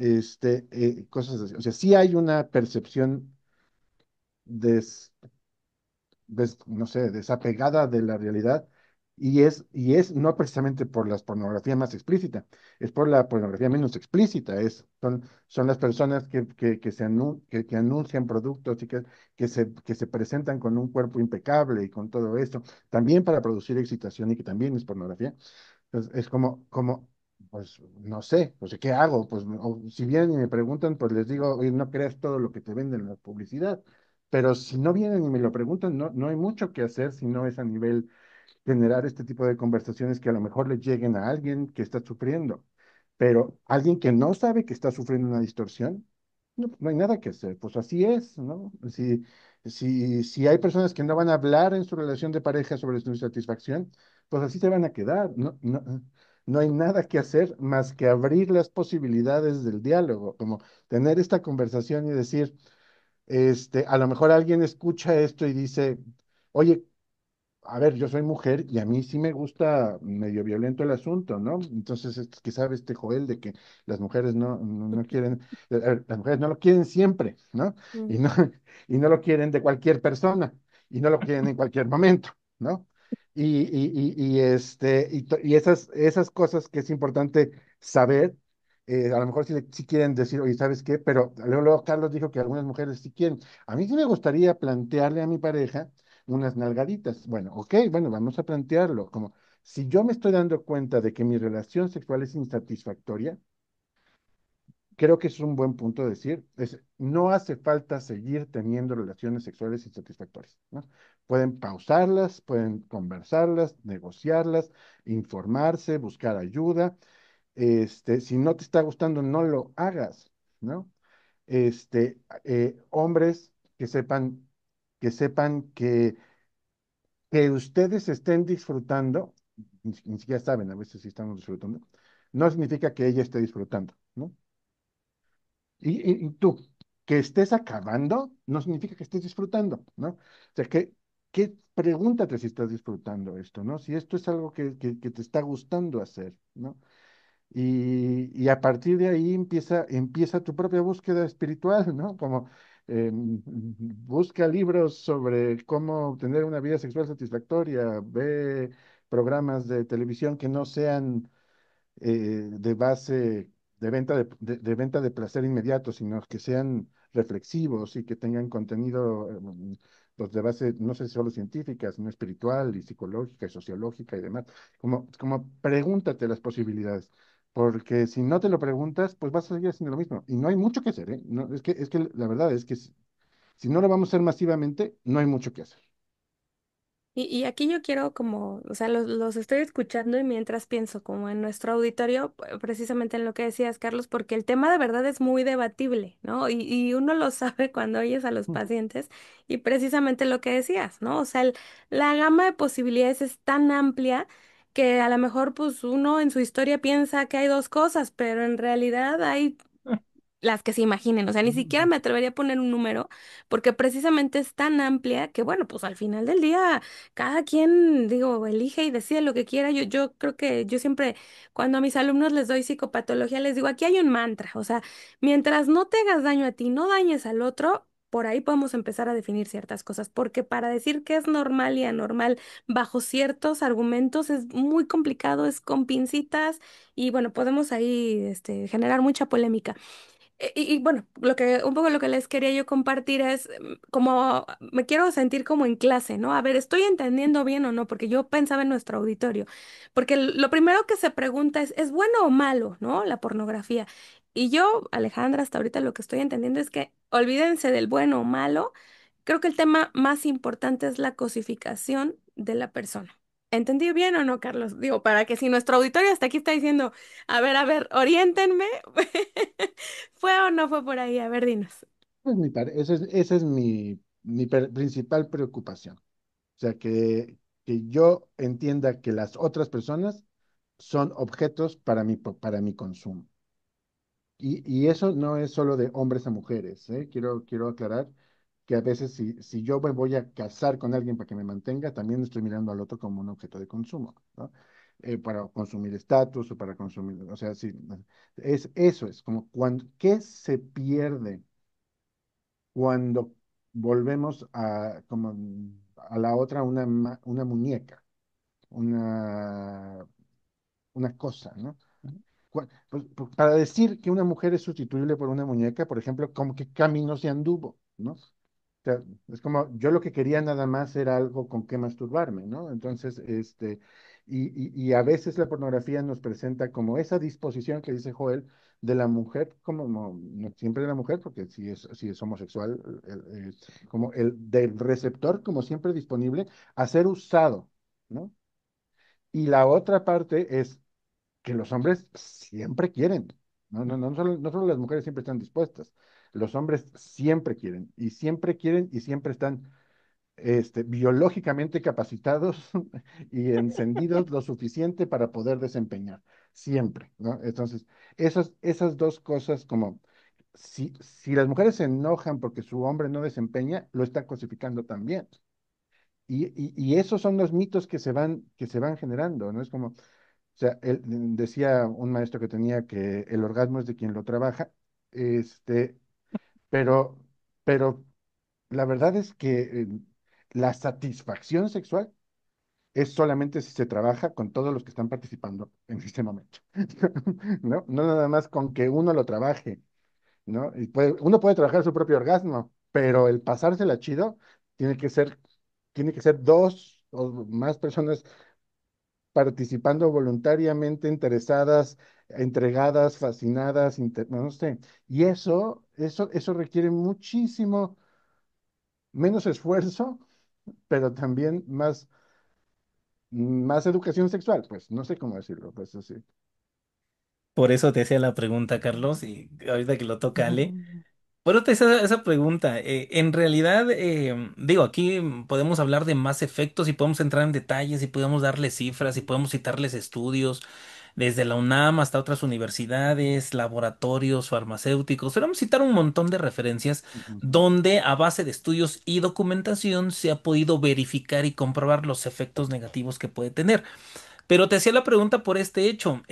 cosas así. O sea, sí hay una percepción des, no sé, desapegada de la realidad. Y es no precisamente por la pornografía más explícita, es por la pornografía menos explícita. Son las personas que anuncian productos y que se presentan con un cuerpo impecable y con todo esto, también para producir excitación y que también es pornografía. Entonces, es pues no sé, pues ¿qué hago? Pues si vienen y me preguntan, pues les digo: "Oye, no creas todo lo que te venden en la publicidad". Pero si no vienen y me lo preguntan, no, no hay mucho que hacer si no es a nivel generar este tipo de conversaciones que a lo mejor le lleguen a alguien que está sufriendo. Pero alguien que no sabe que está sufriendo una distorsión, no, no hay nada que hacer. Pues así es, ¿no? Si hay personas que no van a hablar en su relación de pareja sobre su insatisfacción, pues así se van a quedar. No, no, no hay nada que hacer más que abrir las posibilidades del diálogo, como tener esta conversación y decir, a lo mejor alguien escucha esto y dice: "Oye, a ver, yo soy mujer y a mí sí me gusta medio violento el asunto, ¿no?". Entonces, es que sabe este Joel de que las mujeres no quieren, las mujeres no lo quieren siempre, ¿no? Mm. Y no, y no lo quieren de cualquier persona, y no lo quieren en cualquier momento, ¿no? Y esas cosas que es importante saber, a lo mejor sí quieren decir: "Oye, ¿sabes qué?". Pero luego Carlos dijo que algunas mujeres sí quieren. A mí sí me gustaría plantearle a mi pareja unas nalgaditas. Bueno, ok, bueno, vamos a plantearlo como: si yo me estoy dando cuenta de que mi relación sexual es insatisfactoria, creo que es un buen punto de decir, no hace falta seguir teniendo relaciones sexuales insatisfactorias, ¿no? Pueden pausarlas, pueden conversarlas, negociarlas, informarse, buscar ayuda. Si no te está gustando, no lo hagas, ¿no? hombres que sepan que ustedes estén disfrutando, ni siquiera saben a veces si estamos disfrutando, no significa que ella esté disfrutando, ¿no? Y tú, que estés acabando, no significa que estés disfrutando, ¿no? O sea, pregúntate si estás disfrutando esto, ¿no? Si esto es algo que te está gustando hacer, ¿no? Y a partir de ahí empieza tu propia búsqueda espiritual, ¿no? Como busca libros sobre cómo tener una vida sexual satisfactoria, ve programas de televisión que no sean de base de venta de placer inmediato, sino que sean reflexivos y que tengan contenido pues de base, no sé, solo científica, sino espiritual y psicológica y sociológica y demás. Como pregúntate las posibilidades. Porque si no te lo preguntas, pues vas a seguir haciendo lo mismo. Y no hay mucho que hacer, ¿eh? No, es que la verdad es que si no lo vamos a hacer masivamente, no hay mucho que hacer. Y aquí yo quiero como, o sea, los estoy escuchando y mientras pienso como en nuestro auditorio, precisamente en lo que decías, Carlos, porque el tema de verdad es muy debatible, ¿no? Y uno lo sabe cuando oyes a los pacientes y precisamente lo que decías, ¿no? O sea, la gama de posibilidades es tan amplia que a lo mejor pues uno en su historia piensa que hay dos cosas, pero en realidad hay las que se imaginen, o sea, ni siquiera me atrevería a poner un número, porque precisamente es tan amplia que, bueno, pues al final del día, cada quien, digo, elige y decide lo que quiera. Yo creo que yo siempre, cuando a mis alumnos les doy psicopatología, les digo, aquí hay un mantra, o sea, mientras no te hagas daño a ti, no dañes al otro. Por ahí podemos empezar a definir ciertas cosas, porque para decir que es normal y anormal bajo ciertos argumentos es muy complicado, es con pincitas y bueno, podemos ahí generar mucha polémica. Bueno, un poco lo que les quería yo compartir es como me quiero sentir como en clase, ¿no? A ver, ¿estoy entendiendo bien o no? Porque yo pensaba en nuestro auditorio. Porque lo primero que se pregunta ¿es bueno o malo, ¿no? La pornografía. Y yo, Alejandra, hasta ahorita lo que estoy entendiendo es que olvídense del bueno o malo. Creo que el tema más importante es la cosificación de la persona. ¿Entendí bien o no, Carlos? Digo, para que si nuestro auditorio hasta aquí está diciendo, a ver, oriéntenme. ¿Fue o no fue por ahí? A ver, dinos. Esa es mi principal preocupación. O sea, que yo entienda que las otras personas son objetos para mi consumo. Y eso no es solo de hombres a mujeres, ¿eh? Quiero aclarar que a veces si yo me voy a casar con alguien para que me mantenga, también estoy mirando al otro como un objeto de consumo, ¿no? Para consumir estatus o para consumir, o sea, sí, eso es como ¿qué se pierde cuando volvemos como a la otra una muñeca, una, una cosa, ¿no? Pues, para decir que una mujer es sustituible por una muñeca, por ejemplo, como que camino se anduvo, ¿no? O sea, es como, yo lo que quería nada más era algo con que masturbarme, ¿no? Entonces, y a veces la pornografía nos presenta como esa disposición que dice Joel de la mujer, como no siempre de la mujer, porque si es homosexual, como el del receptor, como siempre disponible, a ser usado, ¿no? Y la otra parte es que los hombres siempre quieren. No solo las mujeres siempre están dispuestas. Los hombres siempre quieren y siempre están biológicamente capacitados y encendidos lo suficiente para poder desempeñar. Siempre, ¿no? Entonces, esas dos cosas como si las mujeres se enojan porque su hombre no desempeña, lo está cosificando también. Y esos son los mitos que se van generando, ¿no? Es como, o sea, decía un maestro que tenía que el orgasmo es de quien lo trabaja, este, pero, pero la verdad es que la satisfacción sexual es solamente si se trabaja con todos los que están participando en este momento, ¿no? No nada más con que uno lo trabaje, ¿no? Uno puede trabajar su propio orgasmo, pero el pasársela chido tiene que ser, tiene que ser dos o más personas participando voluntariamente, interesadas, entregadas, fascinadas, no sé. Y eso requiere muchísimo menos esfuerzo, pero también más educación sexual, pues, no sé cómo decirlo, pues así. Por eso te hacía la pregunta, Carlos, y ahorita que lo toca Ale. Bueno, te hice esa pregunta. En realidad, digo, aquí podemos hablar de más efectos y podemos entrar en detalles y podemos darle cifras y podemos citarles estudios desde la UNAM hasta otras universidades, laboratorios farmacéuticos. Podemos citar un montón de referencias Ujú, donde a base de estudios y documentación se ha podido verificar y comprobar los efectos negativos que puede tener. Pero te hacía la pregunta por este hecho.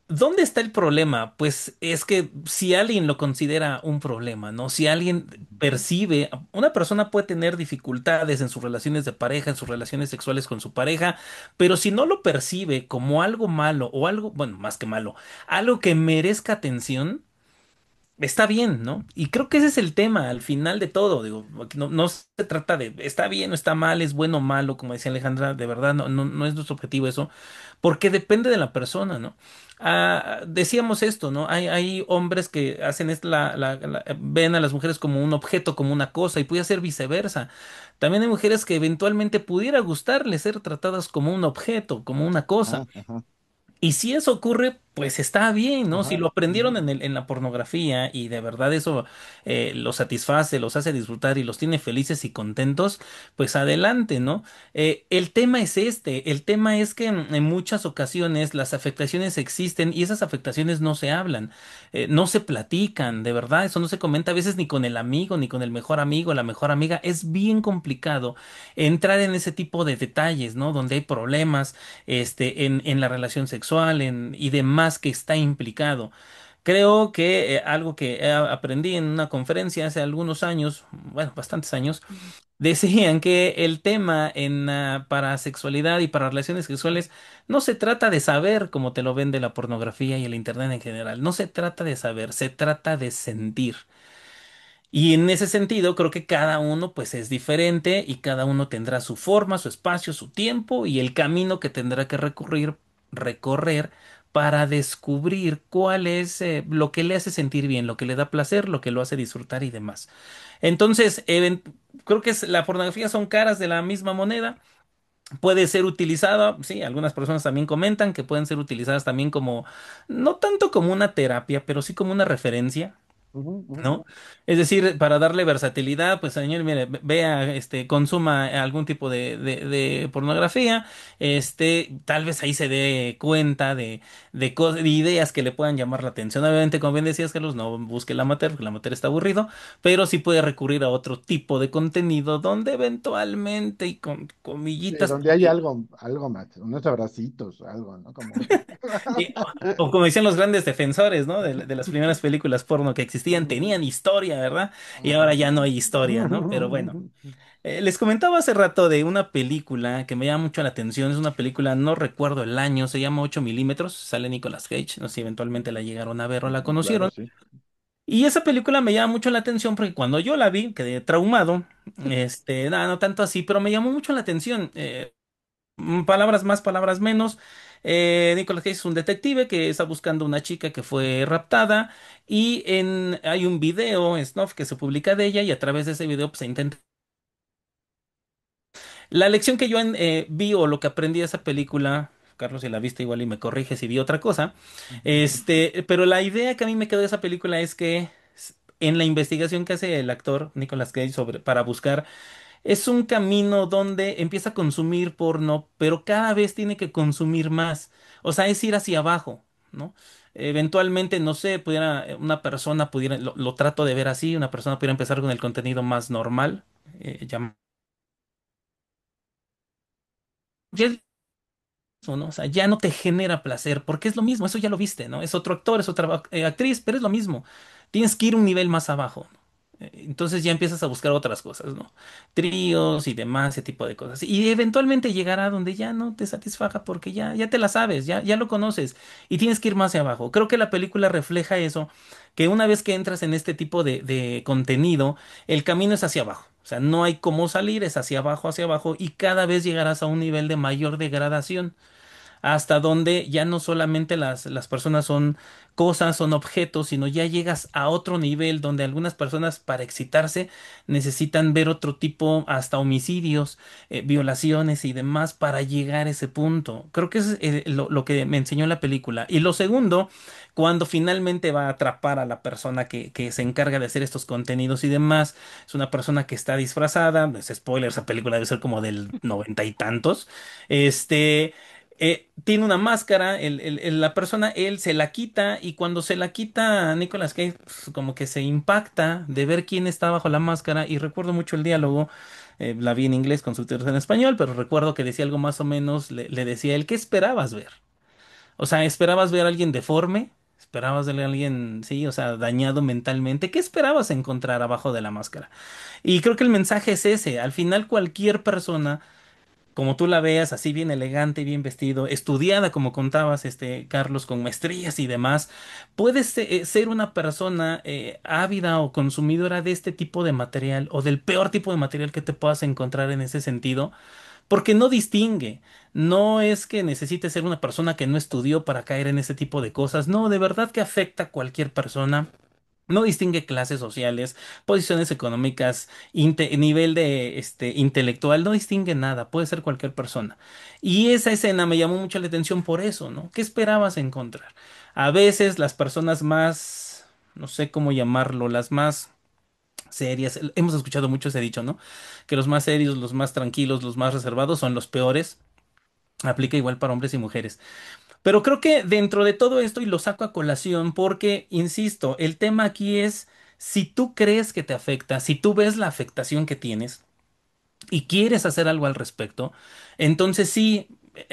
¿Dónde está el problema? Pues es que si alguien lo considera un problema, ¿no? Si alguien ujú. percibe, una persona puede tener dificultades en sus relaciones de pareja, en sus relaciones sexuales con su pareja, pero si no lo percibe como algo malo o algo, bueno, más que malo, algo que merezca atención, está bien, ¿no? Y creo que ese es el tema al final de todo. Digo, aquí no se trata de está bien o está mal, es bueno o malo, como decía Alejandra, de verdad no es nuestro objetivo eso, porque depende de la persona, ¿no? Decíamos esto, ¿no? Hay hombres que hacen ven a las mujeres como un objeto, como una cosa, y puede ser viceversa. También hay mujeres que eventualmente pudiera gustarles ser tratadas como un objeto, como una cosa. Ah, ajá, Y si eso ocurre, pues está bien, ¿no? Si ajá. lo aprendieron Ujú, en la pornografía y de verdad eso los satisface, los hace disfrutar y los tiene felices y contentos, pues adelante, ¿no? El tema es este, el tema es que en muchas ocasiones las afectaciones existen y esas afectaciones no se hablan, no se platican, de verdad, eso no se comenta a veces ni con el amigo, ni con el mejor amigo, la mejor amiga. Es bien complicado entrar en ese tipo de detalles, ¿no? Donde hay problemas en la relación sexual y demás que está implicado. Creo que algo que aprendí en una conferencia hace algunos años, bueno, bastantes años, decían que el tema para sexualidad y para relaciones sexuales no se trata de saber como te lo vende la pornografía y el internet en general, no se trata de saber, se trata de sentir. Y en ese sentido, creo que cada uno pues es diferente y cada uno tendrá su forma, su espacio, su tiempo y el camino que tendrá que recorrer para descubrir cuál es lo que le hace sentir bien, lo que le da placer, lo que lo hace disfrutar y demás. Entonces, creo que la pornografía son caras de la misma moneda. Puede ser utilizada, sí, algunas personas también comentan que pueden ser utilizadas también como, no tanto como una terapia, pero sí como una referencia, ujú, ujú. ¿no? Es decir, para darle versatilidad, pues señor, mire, vea, consuma algún tipo de pornografía, tal vez ahí se dé cuenta de ideas que le puedan llamar la atención. Obviamente, como bien decías, Carlos, no busque la amateur, porque la amateur está aburrido, pero sí puede recurrir a otro tipo de contenido donde eventualmente y con comillitas, Donde hay algo, algo más, unos abracitos, algo, ¿no? Como. Y- o como decían los grandes defensores, ¿no? De las primeras películas porno que existían, tenían historia, ¿verdad? Y ahora ya no hay historia, ¿no? Pero bueno, les comentaba hace rato de una película que me llama mucho la atención. Es una película, no recuerdo el año, se llama 8 mm, sale Nicolas Cage, no sé si eventualmente la llegaron a ver o la Claro, conocieron. sí. Y esa película me llama mucho la atención porque cuando yo la vi, quedé traumado. Nada, no tanto así, pero me llamó mucho la atención. Palabras más, palabras menos. Nicolas Cage es un detective que está buscando una chica que fue raptada y hay un video, snuff, que se publica de ella y a través de ese video pues, se intenta. La lección que yo vi o lo que aprendí de esa película, Carlos, si la viste igual y me corrige si vi otra cosa, pero la idea que a mí me quedó de esa película es que en la investigación que hace el actor Nicolas Cage para buscar es un camino donde empieza a consumir porno, pero cada vez tiene que consumir más. O sea, es ir hacia abajo, ¿no? Eventualmente, no sé, una persona pudiera, lo trato de ver así, una persona pudiera empezar con el contenido más normal, llamado, ¿no? O sea, ya no te genera placer, porque es lo mismo, eso ya lo viste, ¿no? Es otro actor, es otra actriz, pero es lo mismo. Tienes que ir un nivel más abajo, ¿no? Entonces ya empiezas a buscar otras cosas, ¿no? Tríos y demás, ese tipo de cosas. Y eventualmente llegará donde ya no te satisfaga porque ya te la sabes, ya lo conoces y tienes que ir más hacia abajo. Creo que la película refleja eso, que una vez que entras en este tipo de contenido, el camino es hacia abajo. O sea, no hay cómo salir, es hacia abajo y cada vez llegarás a un nivel de mayor degradación hasta donde ya no solamente las personas son cosas, son objetos, sino ya llegas a otro nivel donde algunas personas para excitarse necesitan ver otro tipo, hasta homicidios, violaciones y demás para llegar a ese punto. Creo que es lo que me enseñó la película. Y lo segundo, cuando finalmente va a atrapar a la persona que se encarga de hacer estos contenidos y demás, es una persona que está disfrazada, no es spoiler, esa película debe ser como del noventa y tantos, este... tiene una máscara, la persona, él se la quita y cuando se la quita, Nicolas Cage pues, como que se impacta de ver quién está bajo la máscara y recuerdo mucho el diálogo, la vi en inglés con subtítulos en español, pero recuerdo que decía algo más o menos, le decía él, ¿qué esperabas ver? O sea, ¿esperabas ver a alguien deforme? ¿Esperabas ver a alguien, sí, o sea, dañado mentalmente? ¿Qué esperabas encontrar abajo de la máscara? Y creo que el mensaje es ese. Al final, cualquier persona, como tú la veas, así bien elegante, bien vestido, estudiada, como contabas, Carlos, con maestrías y demás, puede ser una persona ávida o consumidora de este tipo de material o del peor tipo de material que te puedas encontrar en ese sentido porque no distingue. No es que necesite ser una persona que no estudió para caer en ese tipo de cosas. No, de verdad que afecta a cualquier persona. No distingue clases sociales, posiciones económicas, nivel de intelectual, no distingue nada, puede ser cualquier persona. Y esa escena me llamó mucho la atención por eso, ¿no? ¿Qué esperabas encontrar? A veces las personas más, no sé cómo llamarlo, las más serias. Hemos escuchado mucho ese dicho, ¿no? Que los más serios, los más tranquilos, los más reservados son los peores. Aplica igual para hombres y mujeres. Pero creo que dentro de todo esto, y lo saco a colación porque, insisto, el tema aquí es si tú crees que te afecta, si tú ves la afectación que tienes, y quieres hacer algo al respecto, entonces sí,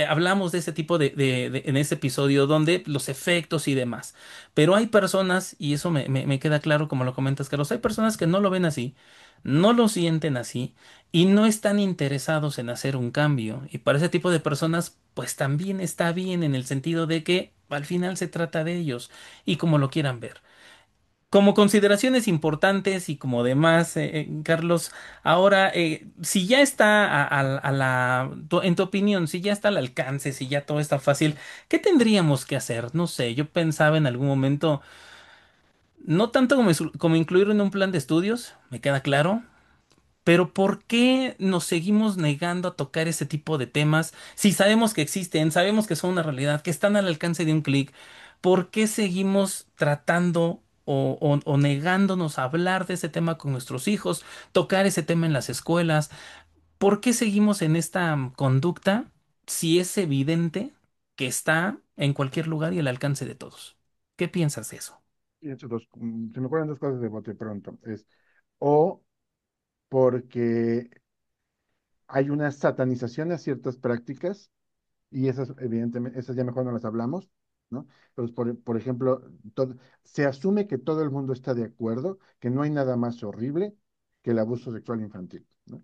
hablamos de ese tipo en ese episodio donde los efectos y demás. Pero hay personas, y eso me queda claro como lo comentas, Carlos, hay personas que no lo ven así, no lo sienten así y no están interesados en hacer un cambio. Y para ese tipo de personas, pues también está bien en el sentido de que al final se trata de ellos y como lo quieran ver. Como consideraciones importantes y como demás, Carlos, ahora, si ya está en tu opinión, si ya está al alcance, si ya todo está fácil, ¿qué tendríamos que hacer? No sé, yo pensaba en algún momento, no tanto como incluirlo en un plan de estudios, me queda claro, pero ¿por qué nos seguimos negando a tocar ese tipo de temas si sabemos que existen, sabemos que son una realidad, que están al alcance de un clic? ¿Por qué seguimos tratando o negándonos a hablar de ese tema con nuestros hijos, tocar ese tema en las escuelas? ¿Por qué seguimos en esta conducta si es evidente que está en cualquier lugar y al alcance de todos? ¿Qué piensas de eso? Se me ocurren dos cosas de bote pronto. O porque hay una satanización a ciertas prácticas y esas, evidentemente, esas ya mejor no las hablamos, ¿no? Entonces, por ejemplo, se asume que todo el mundo está de acuerdo, que no hay nada más horrible que el abuso sexual infantil, ¿no?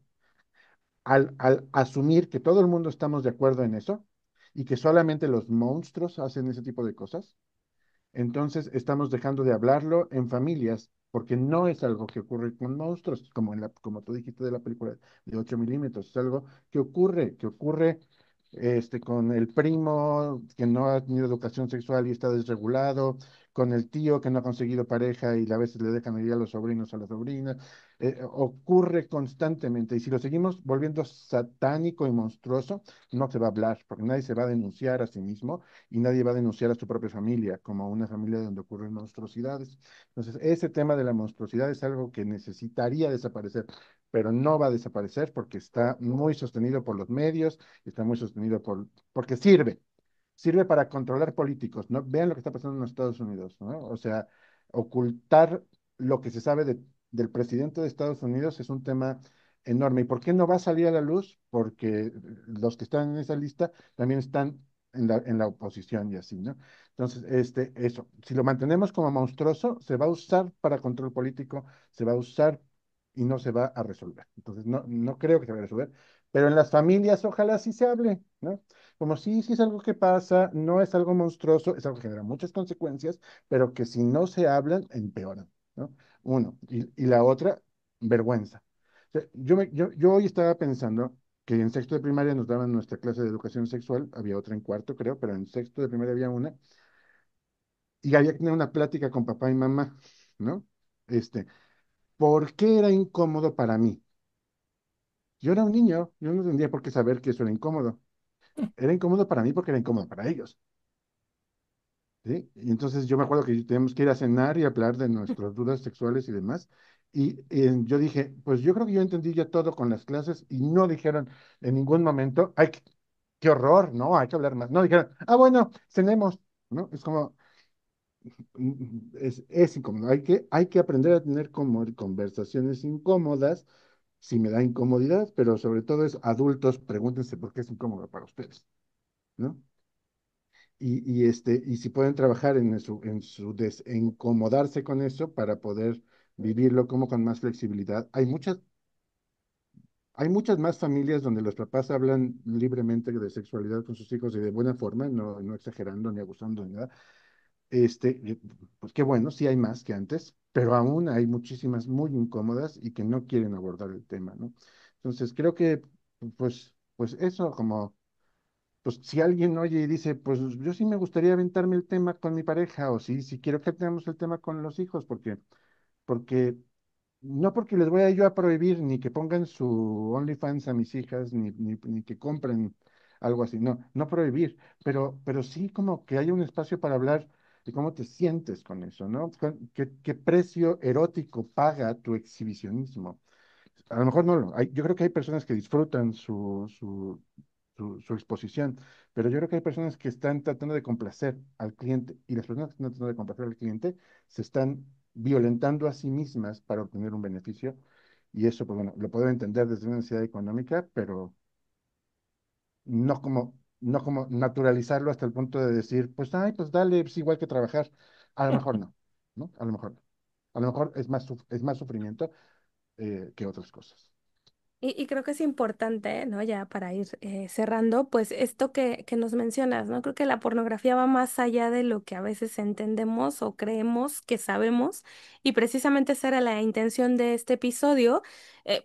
Al asumir que todo el mundo estamos de acuerdo en eso y que solamente los monstruos hacen ese tipo de cosas, entonces estamos dejando de hablarlo en familias, porque no es algo que ocurre con monstruos, como tú dijiste de la película de 8 milímetros, es algo que ocurre con el primo que no ha tenido educación sexual y está desregulado, con el tío que no ha conseguido pareja y a veces le dejan ir a los sobrinos a las sobrinas. Ocurre constantemente y si lo seguimos volviendo satánico y monstruoso, no se va a hablar, porque nadie se va a denunciar a sí mismo y nadie va a denunciar a su propia familia como una familia donde ocurren monstruosidades. Entonces, ese tema de la monstruosidad es algo que necesitaría desaparecer, pero no va a desaparecer porque está muy sostenido por los medios, está muy sostenido porque sirve para controlar políticos, ¿no? Vean lo que está pasando en los Estados Unidos, ¿no? O sea, ocultar lo que se sabe del presidente de Estados Unidos es un tema enorme. ¿Y por qué no va a salir a la luz? Porque los que están en esa lista también están en la oposición y así, ¿no? Entonces, eso, si lo mantenemos como monstruoso, se va a usar para control político, se va a usar y no se va a resolver. Entonces, no creo que se vaya a resolver, pero en las familias ojalá sí se hable, ¿no? Como sí, sí es algo que pasa, no es algo monstruoso, es algo que genera muchas consecuencias, pero que si no se hablan, empeoran, ¿no? Uno. Y la otra, vergüenza. O sea, yo hoy estaba pensando que en sexto de primaria nos daban nuestra clase de educación sexual, había otra en cuarto, creo, pero en sexto de primaria había una, y había que tener una plática con papá y mamá, ¿no? Este, ¿Por qué era incómodo para mí? Yo era un niño, yo no tendría por qué saber que eso era incómodo. Era incómodo para mí porque era incómodo para ellos, ¿sí? Y entonces yo me acuerdo que teníamos que ir a cenar y hablar de nuestras dudas sexuales y demás. Y yo dije, pues yo creo que yo entendí ya todo con las clases y no dijeron en ningún momento, ay, qué horror, no, hay que hablar más. No dijeron, ah, bueno, cenemos, ¿no? Es como, es incómodo. Hay que aprender a tener como conversaciones incómodas, si me da incomodidad, pero sobre todo es adultos, pregúntense por qué es incómodo para ustedes, ¿no? Y si pueden trabajar en su desencomodarse con eso para poder vivirlo como con más flexibilidad. Hay muchas más familias donde los papás hablan libremente de sexualidad con sus hijos y de buena forma, no exagerando ni abusando ni nada. Pues qué bueno, sí hay más que antes, pero aún hay muchísimas muy incómodas y que no quieren abordar el tema, ¿no? Entonces, creo que, pues eso, como, pues si alguien oye y dice, pues yo sí me gustaría aventarme el tema con mi pareja, o sí, si quiero que tengamos el tema con los hijos, porque no porque les voy a yo a prohibir ni que pongan su OnlyFans a mis hijas, ni que compren algo así, no prohibir, pero sí como que haya un espacio para hablar de cómo te sientes con eso, ¿no? ¿Qué precio erótico paga tu exhibicionismo? A lo mejor no yo creo que hay personas que disfrutan su exposición, pero yo creo que hay personas que están tratando de complacer al cliente y las personas que están tratando de complacer al cliente se están violentando a sí mismas para obtener un beneficio y eso, pues bueno, lo puedo entender desde una necesidad económica, pero no como naturalizarlo hasta el punto de decir, pues, ay, pues dale, es igual que trabajar. A lo mejor no, ¿no? A lo mejor no. A lo mejor es más sufrimiento que otras cosas. Y creo que es importante, ¿no? Ya para ir cerrando, pues esto que nos mencionas, ¿no? Creo que la pornografía va más allá de lo que a veces entendemos o creemos que sabemos. Y precisamente esa era la intención de este episodio,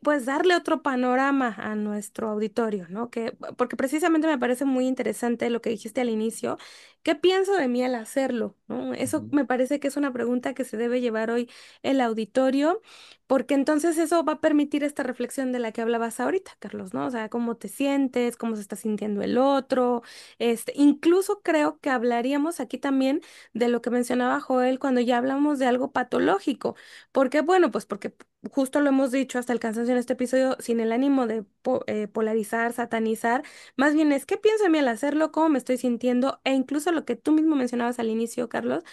pues darle otro panorama a nuestro auditorio, ¿no? Porque precisamente me parece muy interesante lo que dijiste al inicio. ¿Qué pienso de mí al hacerlo? ¿No? Eso Ujú. me parece que es una pregunta que se debe llevar hoy el auditorio porque entonces eso va a permitir esta reflexión de la que hablabas ahorita, Carlos, ¿no? O sea, cómo te sientes, cómo se está sintiendo el otro. Incluso creo que hablaríamos aquí también de lo que mencionaba Joel cuando ya hablamos de algo patológico. ¿Por qué? Bueno, pues porque justo lo hemos dicho hasta el cansancio en este episodio, sin el ánimo de polarizar, satanizar, más bien es qué pienso de mí al hacerlo, cómo me estoy sintiendo, e incluso lo que tú mismo mencionabas al inicio, Carlos,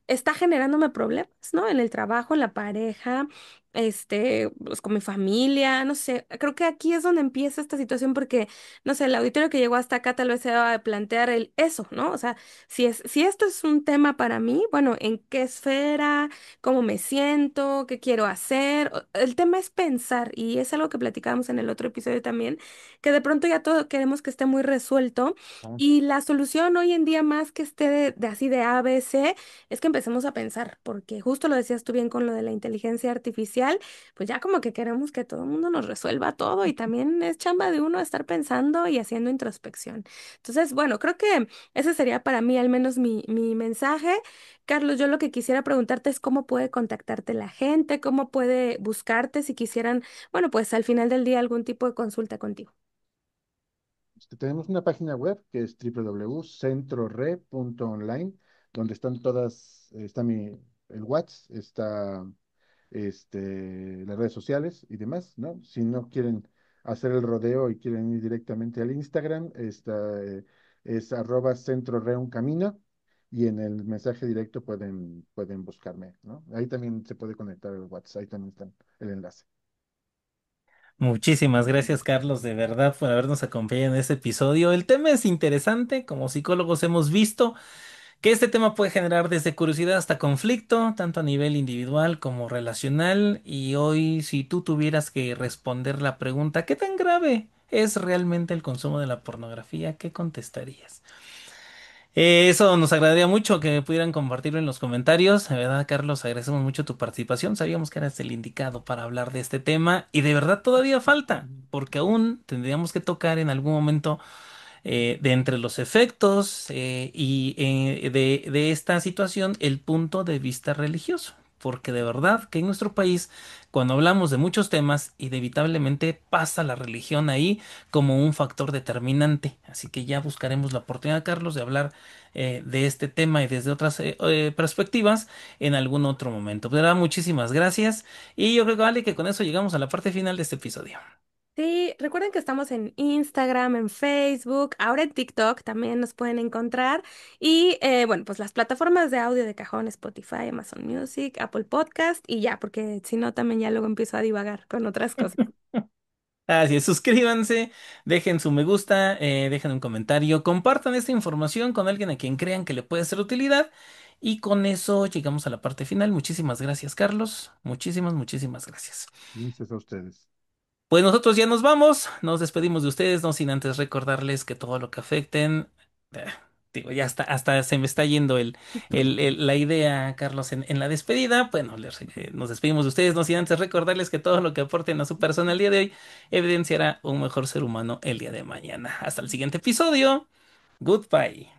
está generándome problemas, ¿no? En el trabajo, en la pareja, pues con mi familia, no sé. Creo que aquí es donde empieza esta situación porque, no sé, el auditorio que llegó hasta acá tal vez se va a plantear eso, ¿no? O sea, si esto es un tema para mí, bueno, ¿en qué esfera? ¿Cómo me siento? ¿Qué quiero hacer? El tema es pensar y es algo que platicábamos en el otro episodio también, que de pronto ya todo queremos que esté muy resuelto Ah, y la solución hoy en día más que esté de así de A, B, C es que empecemos a pensar, porque justo lo decías tú bien con lo de la inteligencia artificial, pues ya como que queremos que todo el mundo nos resuelva todo y también es chamba de uno estar pensando y haciendo introspección. Entonces, bueno, creo que ese sería para mí al menos mi mensaje. Carlos, yo lo que quisiera preguntarte es cómo puede contactarte la gente, cómo puede buscarte si quisieran, bueno, pues al final del día algún tipo de consulta contigo. Tenemos una página web que es www.centrore.online, donde están está el WhatsApp, está las redes sociales y demás, ¿no? Si no quieren hacer el rodeo y quieren ir directamente al Instagram, es @centroreUnCamino y en el mensaje directo pueden buscarme, ¿no? Ahí también se puede conectar el WhatsApp, ahí también está el enlace. Muchísimas gracias, Carlos, de verdad, por habernos acompañado en este episodio. El tema es interesante, como psicólogos hemos visto que este tema puede generar desde curiosidad hasta conflicto, tanto a nivel individual como relacional. Y hoy, si tú tuvieras que responder la pregunta, ¿qué tan grave es realmente el consumo de la pornografía? ¿Qué contestarías? Eso nos agradaría mucho que pudieran compartirlo en los comentarios. De verdad, Carlos, agradecemos mucho tu participación. Sabíamos que eras el indicado para hablar de este tema y de verdad todavía falta. porque aún tendríamos que tocar en algún momento de entre los efectos de esta situación el punto de vista religioso. Porque de verdad que en nuestro país, cuando hablamos de muchos temas, inevitablemente pasa la religión ahí como un factor determinante. Así que ya buscaremos la oportunidad, Carlos, de hablar de este tema y desde otras perspectivas en algún otro momento. Pero muchísimas gracias. Y yo creo que vale que con eso llegamos a la parte final de este episodio. Sí, recuerden que estamos en Instagram, en Facebook, ahora en TikTok también nos pueden encontrar. Y bueno, pues las plataformas de audio de cajón, Spotify, Amazon Music, Apple Podcast y ya, porque si no también ya luego empiezo a divagar con otras cosas. Así es, suscríbanse, dejen su me gusta, dejen un comentario, compartan esta información con alguien a quien crean que le puede ser de utilidad. Y con eso llegamos a la parte final. Muchísimas gracias, Carlos. Muchísimas gracias. Gracias a ustedes. Pues nosotros ya nos vamos, nos despedimos de ustedes, no sin antes recordarles que todo lo que afecten, eh, digo, ya hasta se me está yendo la idea, Carlos, en la despedida. Bueno, nos despedimos de ustedes, no sin antes recordarles que todo lo que aporten a su persona el día de hoy evidenciará un mejor ser humano el día de mañana. Hasta el siguiente episodio. Goodbye.